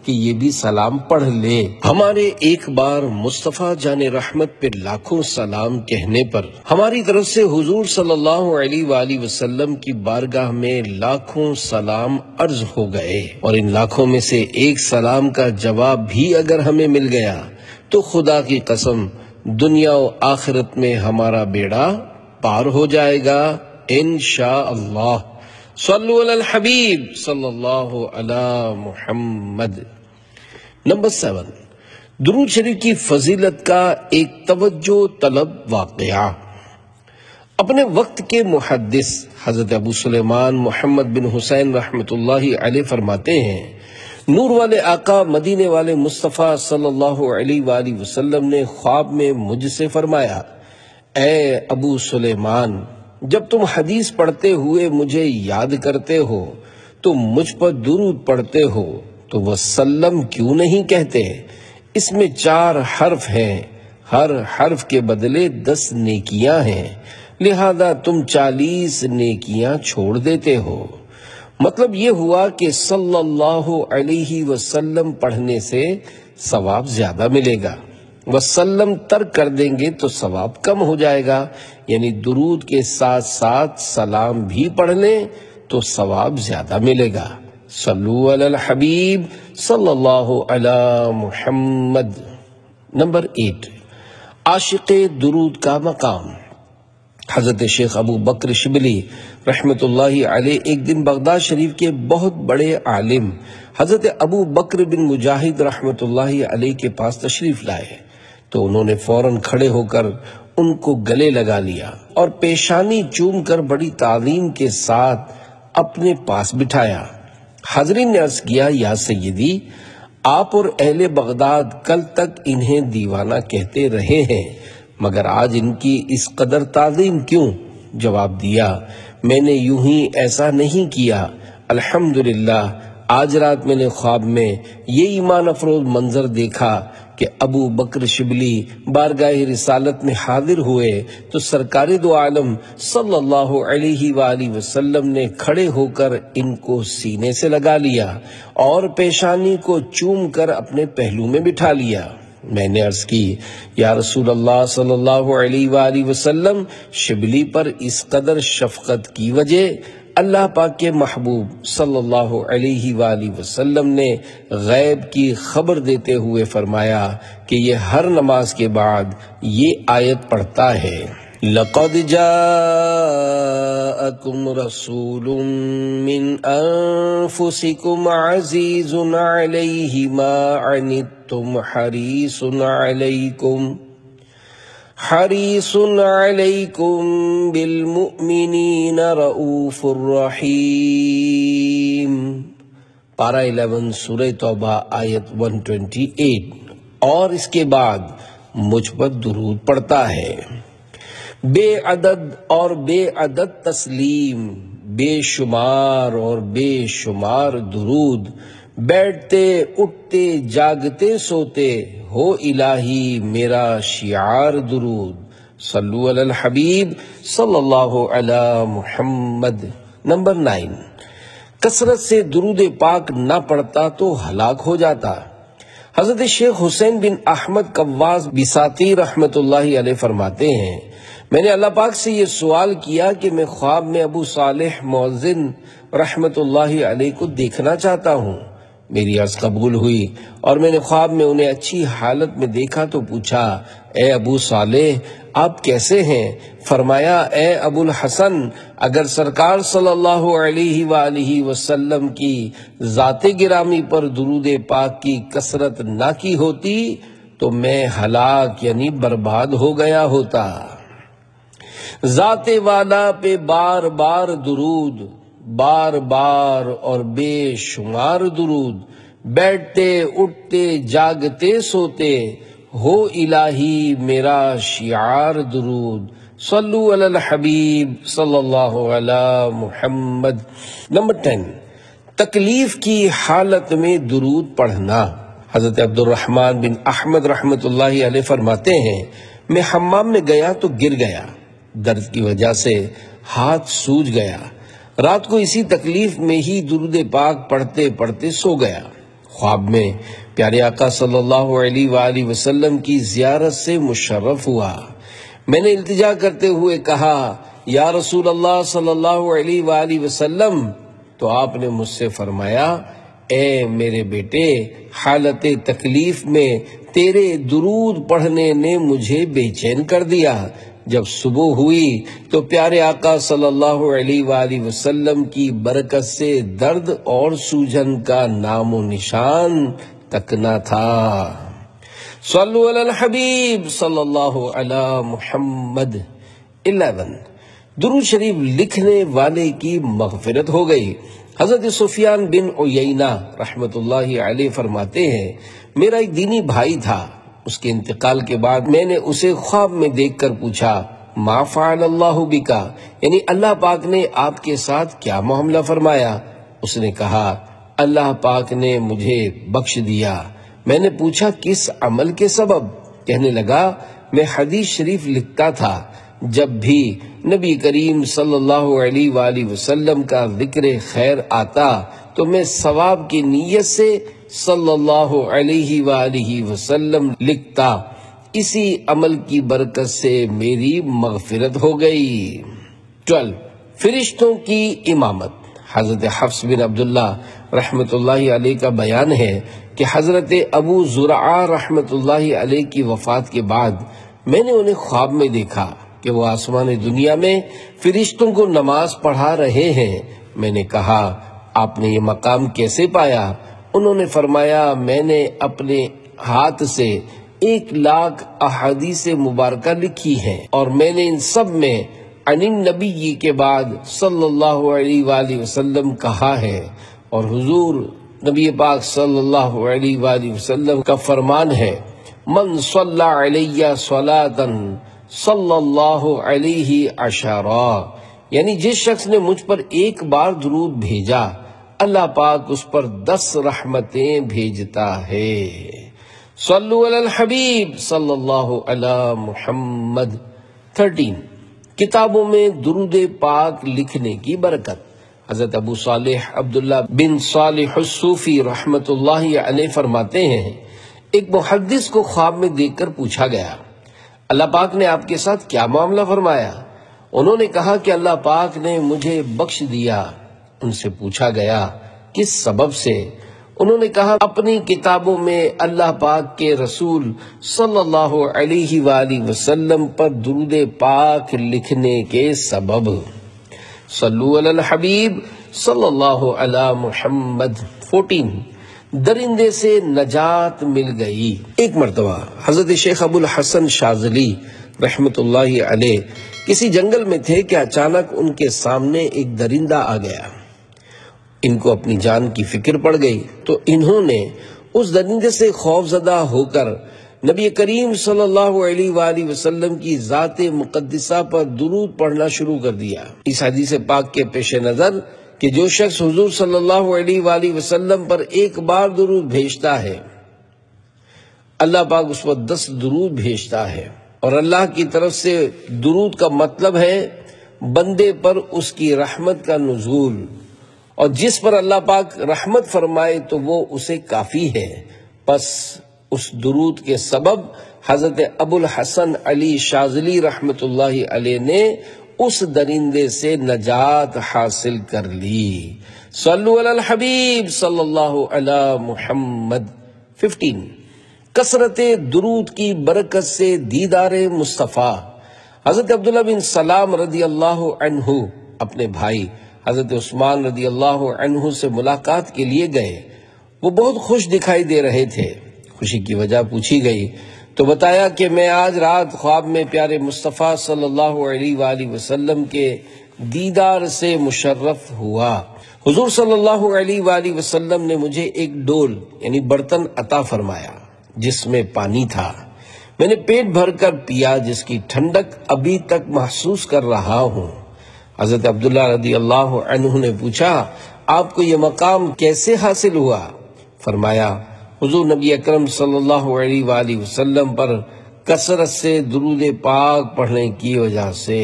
کہ یہ بھی سلام پڑھ لے۔ ہمارے ایک بار مصطفیٰ جان رحمت پہ لاکھوں سلام کہنے پر ہماری طرف سے حضور صلی اللہ علیہ وآلہ وسلم کی بارگاہ میں لاکھوں سلام عرض ہو گئے، اور ان لاکھوں میں سے ایک سلام کا جواب بھی اگر ہمیں مل گیا تو خدا کی قسم دنیا و آخرت میں ہمارا بیڑا پار ہو جائے گا انشاءاللہ۔ صلو علی الحبیب صلی اللہ علی محمد۔ نمبر 7، درود شریف کی فضیلت کا ایک توجہ طلب واقعہ۔ اپنے وقت کے محدث حضرت ابو سلیمان محمد بن حسین رحمت اللہ علیہ فرماتے ہیں، نور والے آقا مدینے والے مصطفیٰ صلی اللہ علیہ وآلہ وسلم نے خواب میں مجھ سے فرمایا، اے ابو سلیمان، جب تم حدیث پڑھتے ہوئے مجھے یاد کرتے ہو تو مجھ پر درود پڑھتے ہو تو وسلم کیوں نہیں کہتے؟ اس میں 4 حرف ہیں، ہر حرف کے بدلے 10 نیکیاں ہیں، لہذا تم 40 نیکیاں چھوڑ دیتے ہو۔ مطلب یہ ہوا کہ صلی اللہ علیہ وسلم پڑھنے سے ثواب زیادہ ملے گا، وسلم ترک کر دیں گے تو ثواب کم ہو جائے گا، یعنی درود کے ساتھ ساتھ سلام بھی پڑھ لیں تو ثواب زیادہ ملے گا۔ صلو علی الحبیب صلی اللہ علی محمد۔ نمبر 8، عاشق درود کا مقام۔ حضرت شیخ ابو بکر شبلی رحمت اللہ علیہ ایک دن بغداد شریف کے بہت بڑے عالم حضرت ابو بکر بن مجاہد رحمت اللہ علیہ کے پاس تشریف لائے تو انہوں نے فوراً کھڑے ہو کر ان کو گلے لگا لیا اور پیشانی چوم کر بڑی تعظیم کے ساتھ اپنے پاس بٹھایا۔ حاضرین نے عرض کیا، یا سیدی، آپ اور اہل بغداد کل تک انہیں دیوانہ کہتے رہے ہیں، مگر آج ان کی اس قدر تعظیم کیوں؟ جواب دیا، میں نے یوں ہی ایسا نہیں کیا، الحمدللہ آج رات میں نے خواب میں یہ ایمان افروز منظر دیکھا کہ ابو بکر شبلی بارگاہ رسالت میں حاضر ہوئے تو سرکار دو عالم صلی اللہ علیہ وآلہ وسلم نے کھڑے ہو کر ان کو سینے سے لگا لیا اور پیشانی کو چوم کر اپنے پہلو میں بٹھا لیا۔ میں نے عرض کی، یا رسول اللہ صلی اللہ علیہ وآلہ وسلم، شبلی پر اس قدر شفقت کی وجہ اللہ پاک کے محبوب صلی اللہ علیہ وآلہ وسلم نے غیب کی خبر دیتے ہوئے فرمایا کہ یہ ہر نماز کے بعد یہ آیت پڑھتا ہے، لَقَدْ جَاءَكُمْ رَسُولٌ مِّنْ أَنفُسِكُمْ عَزِيزٌ عَلَيْهِ مَا عَنِتُّمْ حَرِيصٌ عَلَيْكُمْ بِالْمُؤْمِنِينَ رَءُوفٌ رَحِيمٌ۔ پارہ 11 سورہ توبہ آیت 128۔ اور اس کے بعد مجھ پر درود پڑتا ہے، بے عدد اور بے عدد تسلیم، بے شمار اور بے شمار درود، بیٹھتے اٹھتے جاگتے سوتے، ہو الہی میرا شعار درود۔ صلو علی الحبیب صلی اللہ علی محمد۔ نمبر 9، کثرت سے درود پاک نہ پڑھتا تو ہلاک ہو جاتا۔ حضرت شیخ حسین بن احمد قواس بساطی رحمت اللہ علیہ فرماتے ہیں، میں نے اللہ پاک سے یہ سوال کیا کہ میں خواب میں ابو صالح مؤذن رحمت اللہ علیہ کو دیکھنا چاہتا ہوں۔ میری عرض قبول ہوئی اور میں نے خواب میں انہیں اچھی حالت میں دیکھا تو پوچھا، اے ابو صالح آپ کیسے ہیں؟ فرمایا، اے ابو الحسن، اگر سرکار صلی اللہ علیہ وآلہ وسلم کی ذات گرامی پر درود پاک کی کثرت نہ کی ہوتی تو میں ہلاک یعنی برباد ہو گیا ہوتا۔ ذات والا پہ بار بار درود، بار بار اور بے شمار درود، بیٹھتے اٹھتے جاگتے سوتے، ہو الہی میرا شعار درود۔ صلو علی الحبیب صلی اللہ علی محمد۔ نمبر 10، تکلیف کی حالت میں درود پڑھنا۔ حضرت عبد الرحمن بن احمد رحمت اللہ علیہ فرماتے ہیں، میں حمام میں گیا تو گر گیا، درد کی وجہ سے ہاتھ سوج گیا، رات کو اسی تکلیف میں ہی درود پاک پڑھتے پڑھتے سو گیا۔ خواب میں پیارے آقا صلی اللہ علیہ وآلہ وسلم کی زیارت سے مشرف ہوا۔ میں نے التجا کرتے ہوئے کہا، یا رسول اللہ صلی اللہ علیہ وآلہ وسلم، تو آپ نے مجھ سے فرمایا، اے میرے بیٹے، حالت تکلیف میں تیرے درود پڑھنے نے مجھے بے چین کر دیا۔ جب صبح ہوئی تو پیارے آقا صلی اللہ علیہ وآلہ وسلم کی برکت سے درد اور سوجن کا نام و نشان تک نہ تھا۔ صلو علی الحبیب صلی اللہ علی محمد۔ 11، درود شریف لکھنے والے کی مغفرت ہو گئی۔ حضرت سفیان بن عیینہ رحمت اللہ علیہ فرماتے ہیں، میرا ایک دینی بھائی تھا، اس کے انتقال کے بعد میں نے اسے خواب میں دیکھ کر پوچھا، ما فعل اللہ بکا، یعنی اللہ پاک نے آپ کے ساتھ کیا معاملہ فرمایا؟ اس نے کہا، اللہ پاک نے مجھے بخش دیا۔ میں نے پوچھا، کس عمل کے سبب؟ کہنے لگا، میں حدیث شریف لکھتا تھا، جب بھی نبی کریم صلی اللہ علیہ وآلہ وسلم کا ذکر خیر آتا تو میں ثواب کی نیت سے صلی اللہ علیہ وآلہ وسلم لکھتا، اسی عمل کی برکت سے میری مغفرت ہو گئی۔ 12، فرشتوں کی امامت۔ حضرت حفص بن عبداللہ رحمت اللہ علیہ کا بیان ہے کہ حضرت ابو زرعہ رحمت اللہ علیہ کی وفات کے بعد میں نے انہیں خواب میں دیکھا کہ وہ آسمان دنیا میں فرشتوں کو نماز پڑھا رہے ہیں۔ میں نے کہا، آپ نے یہ مقام کیسے پایا؟ انہوں نے فرمایا، میں نے اپنے ہاتھ سے 1,00,000 احادیث مبارکہ لکھی ہیں اور میں نے ان سب میں عن النبی کے بعد صلی اللہ علیہ وآلہ وسلم کہا ہے، اور حضور نبی پاک صلی اللہ علیہ وآلہ وسلم کا فرمان ہے، من صلی علیہ صلاۃ صلی اللہ علیہ عشرا، یعنی جس شخص نے مجھ پر ایک بار درود بھیجا اللہ پاک اس پر 10 رحمتیں بھیجتا ہے۔ صلو علی الحبیب صلی اللہ علی محمد۔ 13، کتابوں میں درود پاک لکھنے کی برکت۔ حضرت ابو صالح عبداللہ بن صالح الصوفی رحمت اللہ علیہ فرماتے ہیں، ایک محدث کو خواب میں دیکھ کر پوچھا گیا، اللہ پاک نے آپ کے ساتھ کیا معاملہ فرمایا؟ انہوں نے کہا کہ اللہ پاک نے مجھے بخش دیا۔ ان سے پوچھا گیا کس سبب سے؟ انہوں نے کہا اپنی کتابوں میں اللہ پاک کے رسول صلی اللہ علیہ وآلہ وسلم پر درود پاک لکھنے کے سبب۔ صلو علی الحبیب صلی اللہ علی محمد۔ 14 درندے سے نجات مل گئی۔ ایک مرتبہ حضرت شیخ ابو الحسن شاذلی رحمت اللہ علیہ کسی جنگل میں تھے کہ اچانک ان کے سامنے ایک درندہ آ گیا۔ ان کو اپنی جان کی فکر پڑ گئی تو انہوں نے اس درندے سے خوف زدہ ہو کر نبی کریم صلی اللہ علیہ وآلہ وسلم کی ذات مقدسہ پر درود پڑھنا شروع کر دیا۔ اس حدیث پاک کے پیش نظر کہ جو شخص حضور صلی اللہ علیہ وآلہ وسلم پر ایک بار درود بھیجتا ہے، اللہ پاک اس پر 10 درود بھیجتا ہے، اور اللہ کی طرف سے درود کا مطلب ہے بندے پر اس کی رحمت کا نزول، اور جس پر اللہ پاک رحمت فرمائے تو وہ اسے کافی ہے۔ پس اس درود کے سبب حضرت ابو الحسن علی شاذلی رحمت اللہ علیہ نے اس درندے سے نجات حاصل کر لی۔ صلو علی الحبیب صلی اللہ علی محمد۔ 15 کثرت درود کی برکت سے دیدار مصطفیٰ۔ حضرت عبداللہ بن سلام رضی اللہ عنہ اپنے بھائی حضرت عثمان رضی اللہ عنہ سے ملاقات کے لیے گئے۔ وہ بہت خوش دکھائی دے رہے تھے۔ خوشی کی وجہ پوچھی گئی تو بتایا کہ میں آج رات خواب میں پیارے مصطفیٰ صلی اللہ علیہ وآلہ وسلم کے دیدار سے مشرف ہوا۔ حضور صلی اللہ علیہ وآلہ وسلم نے مجھے ایک ڈول یعنی برتن عطا فرمایا جس میں پانی تھا۔ میں نے پیٹ بھر کر پیا جس کی ٹھنڈک ابھی تک محسوس کر رہا ہوں۔ حضرت عبداللہ رضی اللہ عنہ نے پوچھا آپ کو یہ مقام کیسے حاصل ہوا؟ فرمایا حضور نبی اکرم صلی اللہ علیہ وآلہ وسلم پر کثرت سے درود پاک پڑھنے کی وجہ سے۔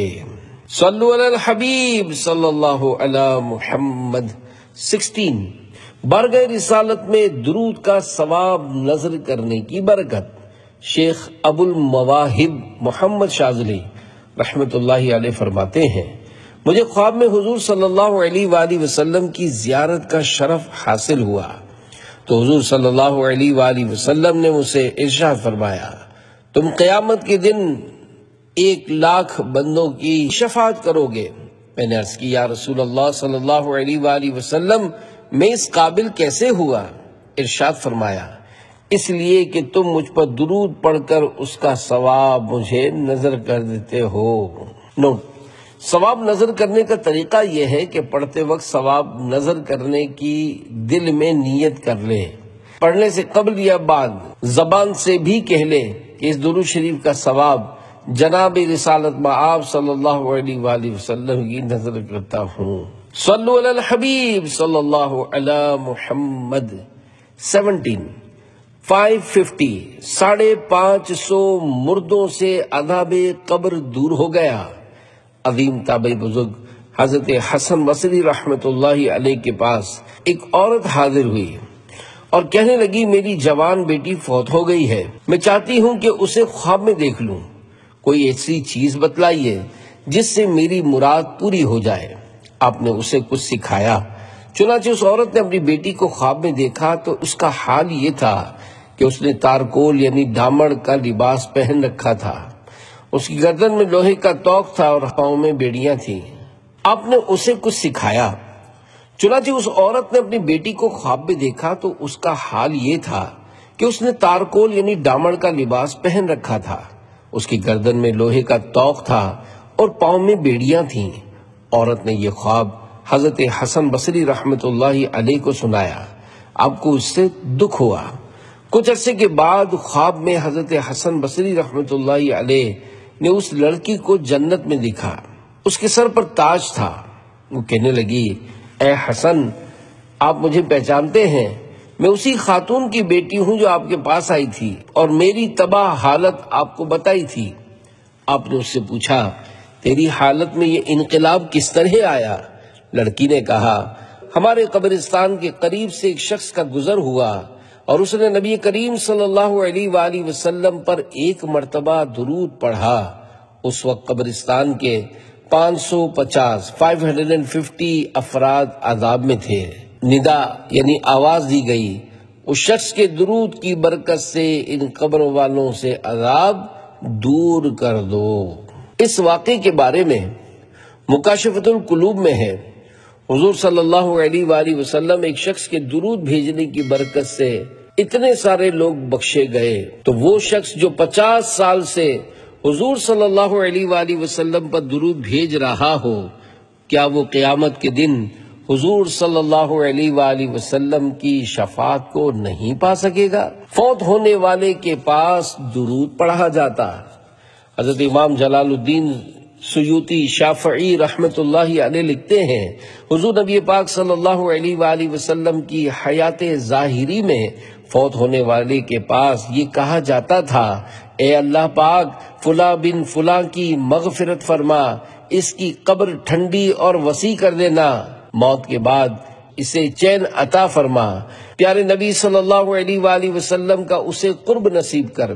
صلو علی الحبیب صلی اللہ علی محمد۔ 16 بارگاہ رسالت میں درود کا ثواب نظر کرنے کی برکت۔ شیخ ابو المواہب محمد شاذلی رحمت اللہ علیہ فرماتے ہیں مجھے خواب میں حضور صلی اللہ علیہ وآلہ وسلم کی زیارت کا شرف حاصل ہوا تو حضور صلی اللہ علیہ وآلہ وسلم نے مجھ سے ارشاد فرمایا تم قیامت کے دن 1,00,000 بندوں کی شفاعت کرو گے۔ میں نے عرض کی یا رسول اللہ صلی اللہ علیہ وآلہ وسلم میں اس قابل کیسے ہوا؟ ارشاد فرمایا اس لیے کہ تم مجھ پر درود پڑھ کر اس کا ثواب مجھے نظر کر دیتے ہو۔ نوٹ ثواب نظر کرنے کا طریقہ یہ ہے کہ پڑھتے وقت ثواب نظر کرنے کی دل میں نیت کر لے، پڑھنے سے قبل یا بعد زبان سے بھی کہہ لے کہ اس درود شریف کا ثواب جناب رسالت مآب صلی اللہ علیہ وآلہ وسلم کی نظر کرتا ہوں۔ صلو علی الحبیب صلی اللہ علی محمد۔ 17 550 550 مردوں سے عذاب قبر دور ہو گیا۔ عظیم تابعی بزرگ حضرت حسن بصری رحمت اللہ علیہ کے پاس ایک عورت حاضر ہوئی اور کہنے لگی میری جوان بیٹی فوت ہو گئی ہے، میں چاہتی ہوں کہ اسے خواب میں دیکھ لوں، کوئی ایسی چیز بتلائیے جس سے میری مراد پوری ہو جائے۔ آپ نے اسے کچھ سکھایا، چنانچہ اس عورت نے اپنی بیٹی کو خواب میں دیکھا تو اس کا حال یہ تھا کہ اس نے تارکول یعنی ڈامڑ کا لباس پہن رکھا تھا، اس کی گردن میں لوہے کا توق تھا اور پاؤں میں بیڑیاں تھیں۔ آپ نے اسے کچھ سکھایا، چنانچہ اس عورت نے اپنی بیٹی کو خواب میں دیکھا تو اس کا حال یہ تھا کہ اس نے تارکول یعنی ڈامڑ کا لباس پہن رکھا تھا، اس کی گردن میں لوہے کا توق تھا اور پاؤں میں بیڑیاں تھیں۔ عورت نے یہ خواب حضرت حسن بصری رحمت اللہ علیہ کو سنایا، آپ کو اس سے دکھ ہوا۔ کچھ عرصے کے بعد خواب میں حضرت حسن بصری رحمت اللہ علیہ نے اس لڑکی کو جنت میں دیکھا، اس کے سر پر تاج تھا۔ وہ کہنے لگی اے حسن آپ مجھے پہچانتے ہیں، میں اسی خاتون کی بیٹی ہوں جو آپ کے پاس آئی تھی اور میری تباہ حالت آپ کو بتائی تھی۔ آپ نے اس سے پوچھا تیری حالت میں یہ انقلاب کس طرح آیا؟ لڑکی نے کہا ہمارے قبرستان کے قریب سے ایک شخص کا گزر ہوا اور اس نے نبی کریم صلی اللہ علیہ وآلہ وسلم پر 1 مرتبہ درود پڑھا۔ اس وقت قبرستان کے 550 افراد عذاب میں تھے۔ ندا یعنی آواز دی گئی، اس شخص کے درود کی برکت سے ان قبروں والوں سے عذاب دور کر دو۔ اس واقعے کے بارے میں مکاشفۃ القلوب میں ہے، حضور صلی اللہ علیہ وآلہ وسلم ایک شخص کے درود بھیجنے کی برکت سے اتنے سارے لوگ بخشے گئے، تو وہ شخص جو 50 سال سے حضور صلی اللہ علیہ وآلہ وسلم پر درود بھیج رہا ہو، کیا وہ قیامت کے دن حضور صلی اللہ علیہ وآلہ وسلم کی شفاعت کو نہیں پا سکے گا؟ فوت ہونے والے کے پاس درود پڑھا جاتا۔ حضرت امام جلال الدین سیوطی شافعی رحمت اللہ علیہ لکھتے ہیں، حضور نبی پاک صلی اللہ علیہ وآلہ وسلم کی حیات ظاہری میں فوت ہونے والے کے پاس یہ کہا جاتا تھا، اے اللہ پاک فلاں بن فلاں کی مغفرت فرما، اس کی قبر ٹھنڈی اور وسیع کر دینا، موت کے بعد اسے چین عطا فرما، پیارے نبی صلی اللہ علیہ وآلہ وسلم کا اسے قرب نصیب کر،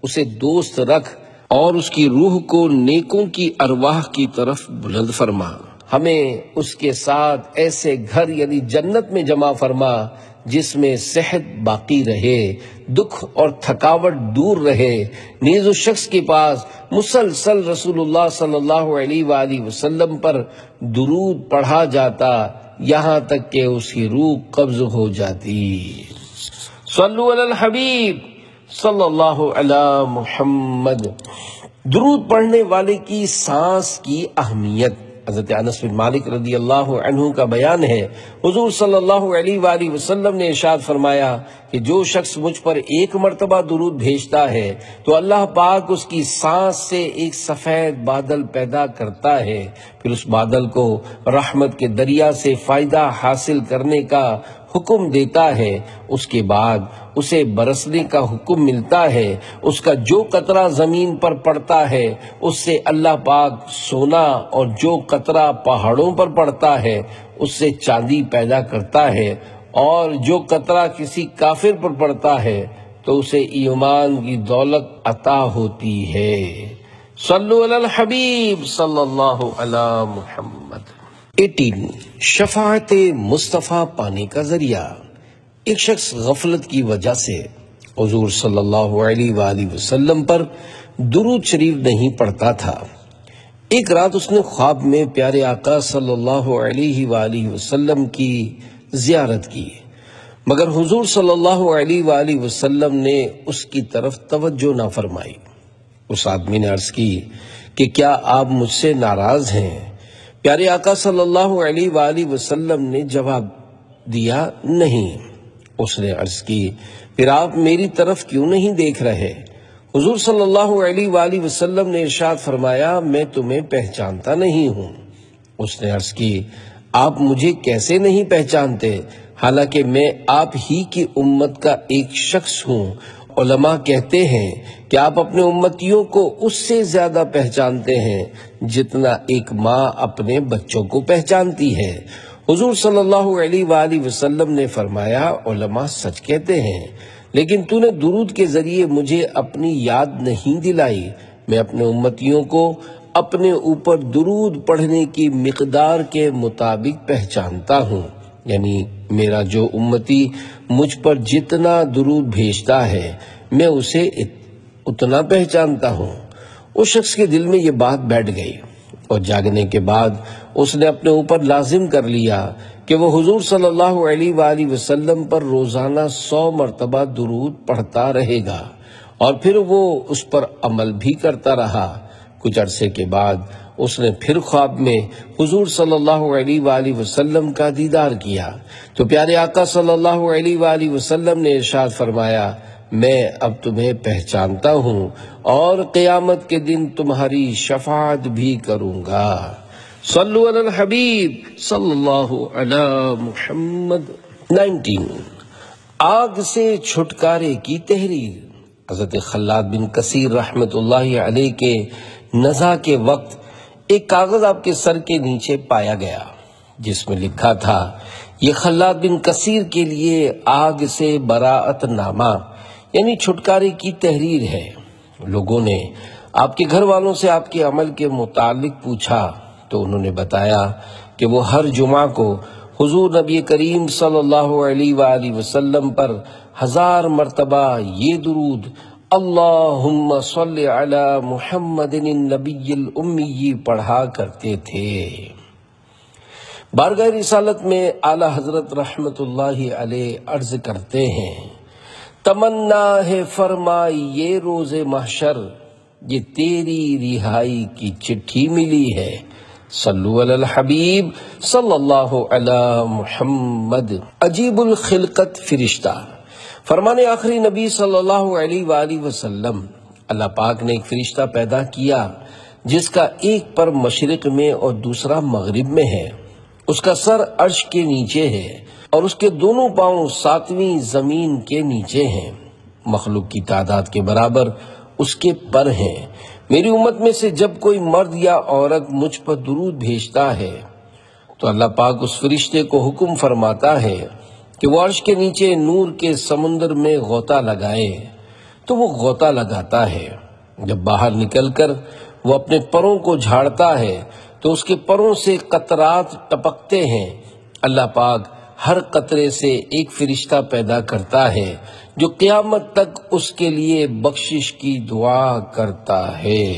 اسے دوست رکھ اور اس کی روح کو نیکوں کی ارواح کی طرف بلند فرما، ہمیں اس کے ساتھ ایسے گھر یعنی جنت میں جمع فرما جس میں صحت باقی رہے، دکھ اور تھکاوٹ دور رہے، نیز اس شخص کے پاس مسلسل رسول اللہ صلی اللہ علیہ وآلہ وسلم پر درود پڑھا جاتا یہاں تک کہ اس کی روح قبض ہو جاتی۔ صلو علی الحبیب صلی اللہ علی محمد۔ درود پڑھنے والے کی سانس کی اہمیت۔ حضرت انس بن مالک رضی اللہ عنہ کا بیان ہے، حضور صلی اللہ علیہ وآلہ وسلم نے ارشاد فرمایا کہ جو شخص مجھ پر ایک مرتبہ درود بھیجتا ہے تو اللہ پاک اس کی سانس سے ایک سفید بادل پیدا کرتا ہے، پھر اس بادل کو رحمت کے دریا سے فائدہ حاصل کرنے کا حکم دیتا ہے، اس کے بعد اسے برسنے کا حکم ملتا ہے، اس کا جو قطرہ زمین پر پڑتا ہے اس سے اللہ پاک سونا اور جو قطرہ پہاڑوں پر پڑتا ہے اس سے چاندی پیدا کرتا ہے، اور جو قطرہ کسی کافر پر پڑتا ہے تو اسے ایمان کی دولت عطا ہوتی ہے۔ صلو علی الحبیب صلی اللہ علی محمد۔ 18 شفاعت مصطفیٰ پانے کا ذریعہ۔ ایک شخص غفلت کی وجہ سے حضور صلی اللہ علیہ وآلہ وسلم پر درود شریف نہیں پڑھتا تھا۔ ایک رات اس نے خواب میں پیارے آقا صلی اللہ علیہ وآلہ وسلم کی زیارت کی، مگر حضور صلی اللہ علیہ وآلہ وسلم نے اس کی طرف توجہ نہ فرمائی۔ اس آدمی نے عرض کی کہ کیا آپ مجھ سے ناراض ہیں؟ پیارے آقا صلی اللہ علیہ وآلہ وسلم نے جواب دیا نہیں۔ اس نے عرض کی پھر آپ میری طرف کیوں نہیں دیکھ رہے؟ حضور صلی اللہ علیہ وآلہ وسلم نے ارشاد فرمایا میں تمہیں پہچانتا نہیں ہوں۔ اس نے عرض کی آپ مجھے کیسے نہیں پہچانتے حالانکہ میں آپ ہی کی امت کا ایک شخص ہوں؟ علماء کہتے ہیں کہ آپ اپنے امتیوں کو اس سے زیادہ پہچانتے ہیں جتنا ایک ماں اپنے بچوں کو پہچانتی ہے۔ حضور صلی اللہ علیہ وآلہ وسلم نے فرمایا علماء سچ کہتے ہیں، لیکن تو نے درود کے ذریعے مجھے اپنی یاد نہیں دلائی۔ میں اپنے امتیوں کو اپنے اوپر درود پڑھنے کی مقدار کے مطابق پہچانتا ہوں، یعنی میرا جو امتی مجھ پر جتنا درود بھیجتا ہے میں اسے اتنا پہچانتا ہوں۔ اس شخص کے دل میں یہ بات بیٹھ گئی اور جاگنے کے بعد اس نے اپنے اوپر لازم کر لیا کہ وہ حضور صلی اللہ علیہ وآلہ وسلم پر روزانہ 100 مرتبہ درود پڑھتا رہے گا، اور پھر وہ اس پر عمل بھی کرتا رہا۔ کچھ عرصے کے بعد اس نے پھر خواب میں حضور صلی اللہ علیہ وآلہ وسلم کا دیدار کیا تو پیارے آقا صلی اللہ علیہ وآلہ وسلم نے ارشاد فرمایا میں اب تمہیں پہچانتا ہوں اور قیامت کے دن تمہاری شفاعت بھی کروں گا۔ صلو علی الحبیب صلی اللہ علی محمد۔ 19 آگ سے چھٹکارے کی تحریر۔ حضرت خلاد بن کثیر رحمت اللہ علیہ کے نزا کے وقت ایک کاغذ آپ کے سر کے نیچے پایا گیا جس میں لکھا تھا یہ خلاد بن کثیر کے لیے آگ سے براءت نامہ یعنی چھٹکارے کی تحریر ہے۔ لوگوں نے آپ کے گھر والوں سے آپ کے عمل کے متعلق پوچھا تو انہوں نے بتایا کہ وہ ہر جمعہ کو حضور نبی کریم صلی اللہ علیہ وآلہ وسلم پر 1000 مرتبہ یہ درود اللہم صلی علی محمد النبی الامی پڑھا کرتے تھے۔ بارگاہ رسالت میں اعلی حضرت رحمت اللہ علیہ عرض کرتے ہیں، تمنا ہے فرمائیے روز محشر، یہ تیری رہائی کی چٹھی ملی ہے، صلو علی الحبیب صلی اللہ علی محمد۔ عجیب الخلقت فرشتہ، فرمان آخری نبی صلی اللہ علیہ وآلہ وسلم، اللہ پاک نے ایک فرشتہ پیدا کیا جس کا ایک پر مشرق میں اور دوسرا مغرب میں ہے، اس کا سر عرش کے نیچے ہے اور اس کے دونوں پاؤں 7ویں زمین کے نیچے ہیں، مخلوق کی تعداد کے برابر اس کے پر ہیں۔ میری امت میں سے جب کوئی مرد یا عورت مجھ پر درود بھیجتا ہے تو اللہ پاک اس فرشتے کو حکم فرماتا ہے کہ وہ عرش کے نیچے نور کے سمندر میں غوطہ لگائے، تو وہ غوطہ لگاتا ہے۔ جب باہر نکل کر وہ اپنے پروں کو جھاڑتا ہے تو اس کے پروں سے قطرات ٹپکتے ہیں۔ اللہ پاک ہر قطرے سے ایک فرشتہ پیدا کرتا ہے جو قیامت تک اس کے لیے بخشش کی دعا کرتا ہے۔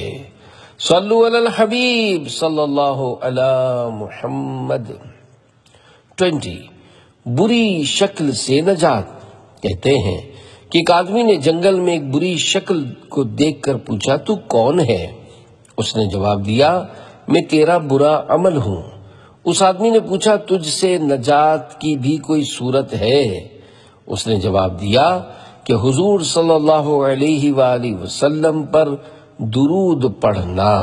صلو علی الحبیب صلی اللہ علی محمد۔ 20 بری شکل سے نجات، کہتے ہیں کہ ایک آدمی نے جنگل میں ایک بری شکل کو دیکھ کر پوچھا، تو کون ہے؟ اس نے جواب دیا، میں تیرا برا عمل ہوں۔ اس آدمی نے پوچھا، تجھ سے نجات کی بھی کوئی صورت ہے؟ اس نے جواب دیا کہ حضور صلی اللہ علیہ وآلہ وسلم پر درود پڑھنا،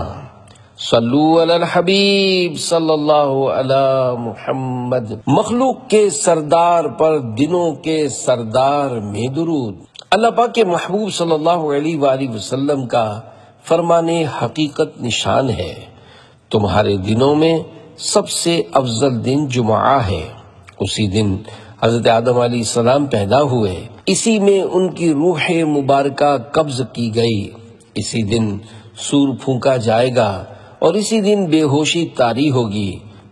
صلو علی الحبیب صلی اللہ علی محمد۔ مخلوق کے سردار پر دنوں کے سردار میں درود، اللہ پاک کے محبوب صلی اللہ علیہ وآلہ وسلم کا فرمان حقیقت نشان ہے، تمہارے دنوں میں سب سے افضل دن جمعہ ہے۔ اسی دن حضرت آدم علیہ السلام پیدا ہوئے، اسی میں ان کی روح مبارکہ قبض کی گئی، اسی دن سور پھونکا جائے گا اور اسی دن بے ہوشی طاری ہوگی،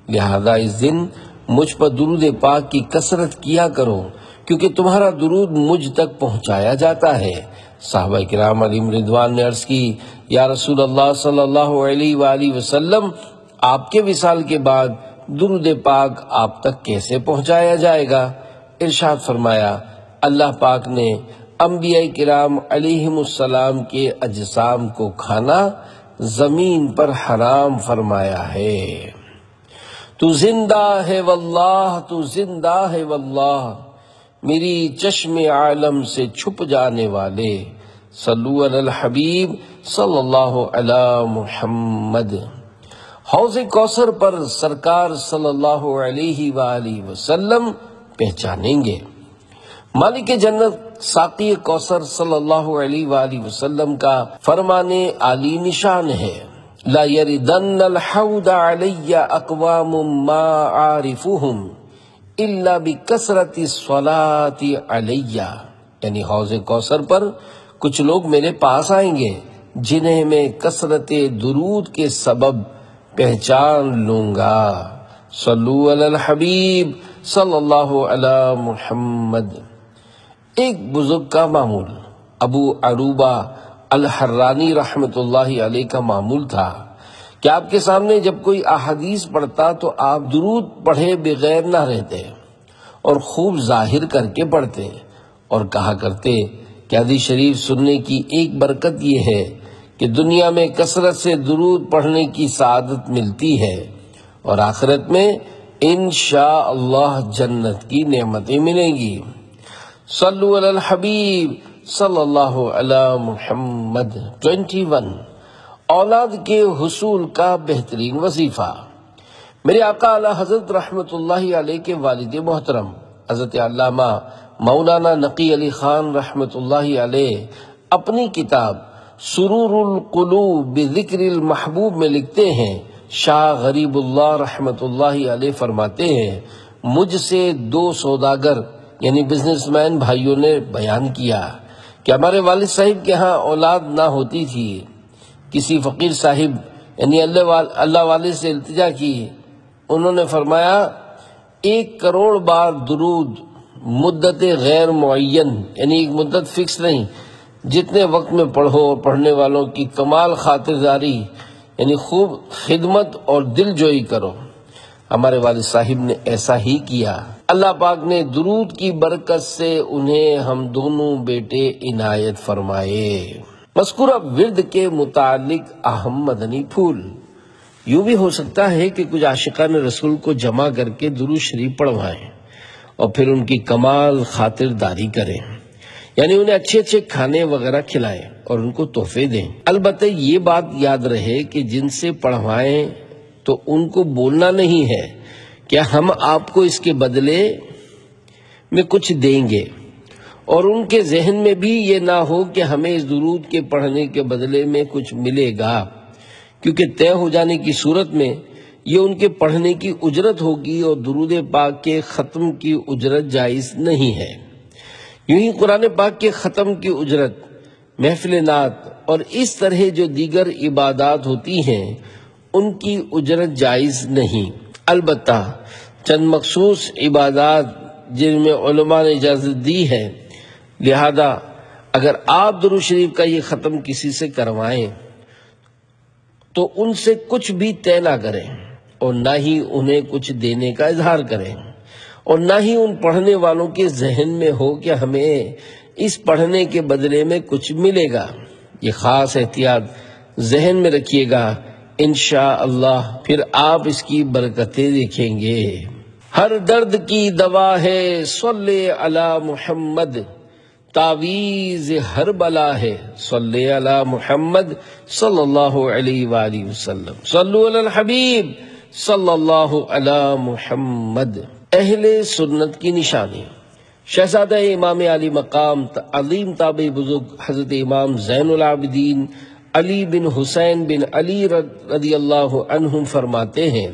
لہذا اس دن مجھ پر درود پاک کی کثرت کیا کرو کیونکہ تمہارا درود مجھ تک پہنچایا جاتا ہے۔ صحابہ کرام علیہم رضوان نے عرض کی، یا رسول اللہ صلی اللہ علیہ وآلہ وسلم، آپ کے وصال کے بعد درود پاک آپ تک کیسے پہنچایا جائے گا؟ ارشاد فرمایا، اللہ پاک نے انبیاء کرام علیہم السلام کے اجسام کو کھانا زمین پر حرام فرمایا ہے۔ تو زندہ ہے واللہ، تو زندہ ہے واللہ، میری چشم عالم سے چھپ جانے والے، صلو علی الحبیب صلی اللہ علی محمد۔ حوض کوثر پر سرکار صلی اللہ علیہ وآلہ وسلم پہچانیں گے۔ مالک جنت ساقی کوثر صلی اللہ علیہ وآلہ وسلم کا فرمان عالی نشان ہے، لا یردن الحوض علی اقوام ما عارفهم الا بکثرت الصلاۃ علی، یعنی حوض کوثر پر کچھ لوگ میرے پاس آئیں گے جنہیں میں کثرت درود کے سبب پہچان لوں گا، صلو علی الحبیب صلی اللہ علی محمد۔ ایک بزرگ کا معمول، ابو عروبہ الحرانی رحمت اللہ علیہ کا معمول تھا کہ آپ کے سامنے جب کوئی احادیث پڑھتا تو آپ درود پڑھے بغیر نہ رہتے اور خوب ظاہر کر کے پڑھتے اور کہا کرتے کہ حدیث شریف سننے کی ایک برکت یہ ہے کہ دنیا میں کثرت سے درود پڑھنے کی سعادت ملتی ہے اور آخرت میں انشاءاللہ جنت کی نعمتیں ملیں گی، صلو علی الحبیب صلی اللہ علی محمد۔ 21 اولاد کے حصول کا بہترین وظیفہ، میرے آقا اعلی حضرت رحمت اللہ علیہ کے والد محترم حضرت علامہ مولانا نقی علی خان رحمت اللہ علیہ اپنی کتاب سرور القلوب بذکر المحبوب میں لکھتے ہیں، شاہ غریب اللہ رحمت اللہ علیہ فرماتے ہیں، مجھ سے 2 سوداگر یعنی بزنس مین بھائیوں نے بیان کیا کہ ہمارے والد صاحب کے ہاں اولاد نہ ہوتی تھی، کسی فقیر صاحب یعنی اللہ والے سے التجا کی، انہوں نے فرمایا 1 کروڑ بار درود مدت غیر معین، یعنی ایک مدت فکس نہیں، جتنے وقت میں پڑھو، اور پڑھنے والوں کی کمال خاطرداری یعنی خوب خدمت اور دل جوئی کرو۔ ہمارے والد صاحب نے ایسا ہی کیا۔ اللہ پاک نے درود کی برکت سے انہیں ہم دونوں بیٹے عنایت فرمائے۔ مذکورہ ورد کے متعلق اہم مدنی پھول۔ یوں بھی ہو سکتا ہے کہ کچھ عاشقان رسول کو جمع کر کے درود شریف پڑھوائیں اور پھر ان کی کمال خاطرداری کریں، یعنی انہیں اچھے اچھے کھانے وغیرہ کھلائیں اور ان کو تحفے دیں۔ البتہ یہ بات یاد رہے کہ جن سے پڑھوائیں تو ان کو بولنا نہیں ہے کہ ہم آپ کو اس کے بدلے میں کچھ دیں گے، اور ان کے ذہن میں بھی یہ نہ ہو کہ ہمیں اس درود کے پڑھنے کے بدلے میں کچھ ملے گا، کیونکہ طے ہو جانے کی صورت میں یہ ان کے پڑھنے کی اجرت ہوگی اور درود پاک کے ختم کی اجرت جائز نہیں ہے۔ یوں ہی قرآن پاک کے ختم کی اجرت، محفل نعت اور اس طرح جو دیگر عبادات ہوتی ہیں ان کی اجرت جائز نہیں۔ البتہ چند مخصوص عبادات جن میں علماء نے اجازت دی ہے، لہذا اگر آپ درود شریف کا یہ ختم کسی سے کروائیں تو ان سے کچھ بھی طے نہ کریں اور نہ ہی انہیں کچھ دینے کا اظہار کریں، اور نہ ہی ان پڑھنے والوں کے ذہن میں ہو کہ ہمیں اس پڑھنے کے بدلے میں کچھ ملے گا۔ یہ خاص احتیاط ذہن میں رکھیے گا، انشاءاللہ پھر آپ اس کی برکتیں دیکھیں گے۔ ہر درد کی دوا ہے صلی علی محمد، تعویذ ہر بلا ہے صلی علی محمد صلی اللہ علیہ وآلہ وسلم، صلو علی الحبیب صلی اللہ علی محمد۔ اہل سنت کی نشانی۔ شہزادہ امام علی مقام عظیم تابعی بزرگ حضرت امام زین العابدین علی بن حسین بن علی رضی اللہ عنہم فرماتے ہیں،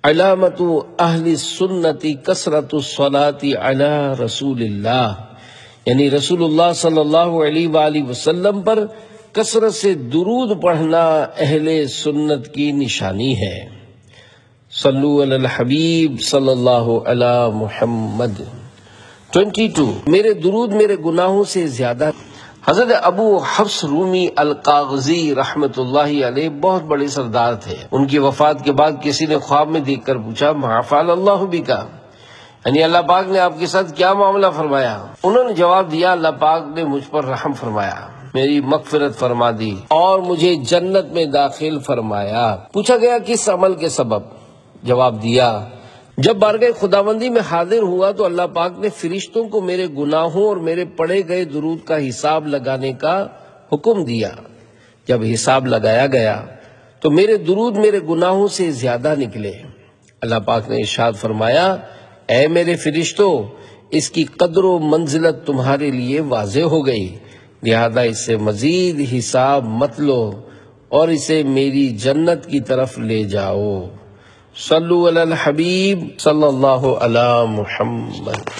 علامت اہل سنت کثرت الصلاۃ علی رسول اللہ، یعنی رسول اللہ صلی اللہ علیہ وآلہ وسلم پر کثرت سے درود پڑھنا اہل سنت کی نشانی ہے۔ صلو علی الحبیب صلی اللہ علی محمد۔ 22 میرے درود میرے گناہوں سے زیادہ۔ حضرت ابو حفص رومی القاغزی رحمت اللہ علیہ بہت بڑے سردار تھے۔ ان کی وفات کے بعد کسی نے خواب میں دیکھ کر پوچھا، ما فعل اللہ بک، یعنی اللہ پاک نے آپ کے ساتھ کیا معاملہ فرمایا؟ انہوں نے جواب دیا، اللہ پاک نے مجھ پر رحم فرمایا، میری مغفرت فرما دی اور مجھے جنت میں داخل فرمایا۔ پوچھا گیا کس عمل کے سبب؟ جواب دیا، جب بارگاہ خداوندی میں حاضر ہوا تو اللہ پاک نے فرشتوں کو میرے گناہوں اور میرے پڑھے گئے درود کا حساب لگانے کا حکم دیا۔ جب حساب لگایا گیا تو میرے درود میرے گناہوں سے زیادہ نکلے۔ اللہ پاک نے ارشاد فرمایا، اے میرے فرشتوں، اس کی قدر و منزلت تمہارے لیے واضح ہو گئی، لہذا اس سے مزید حساب مت لو اور اسے میری جنت کی طرف لے جاؤ۔ صلو علی الحبیب صلی اللہ علی محمد۔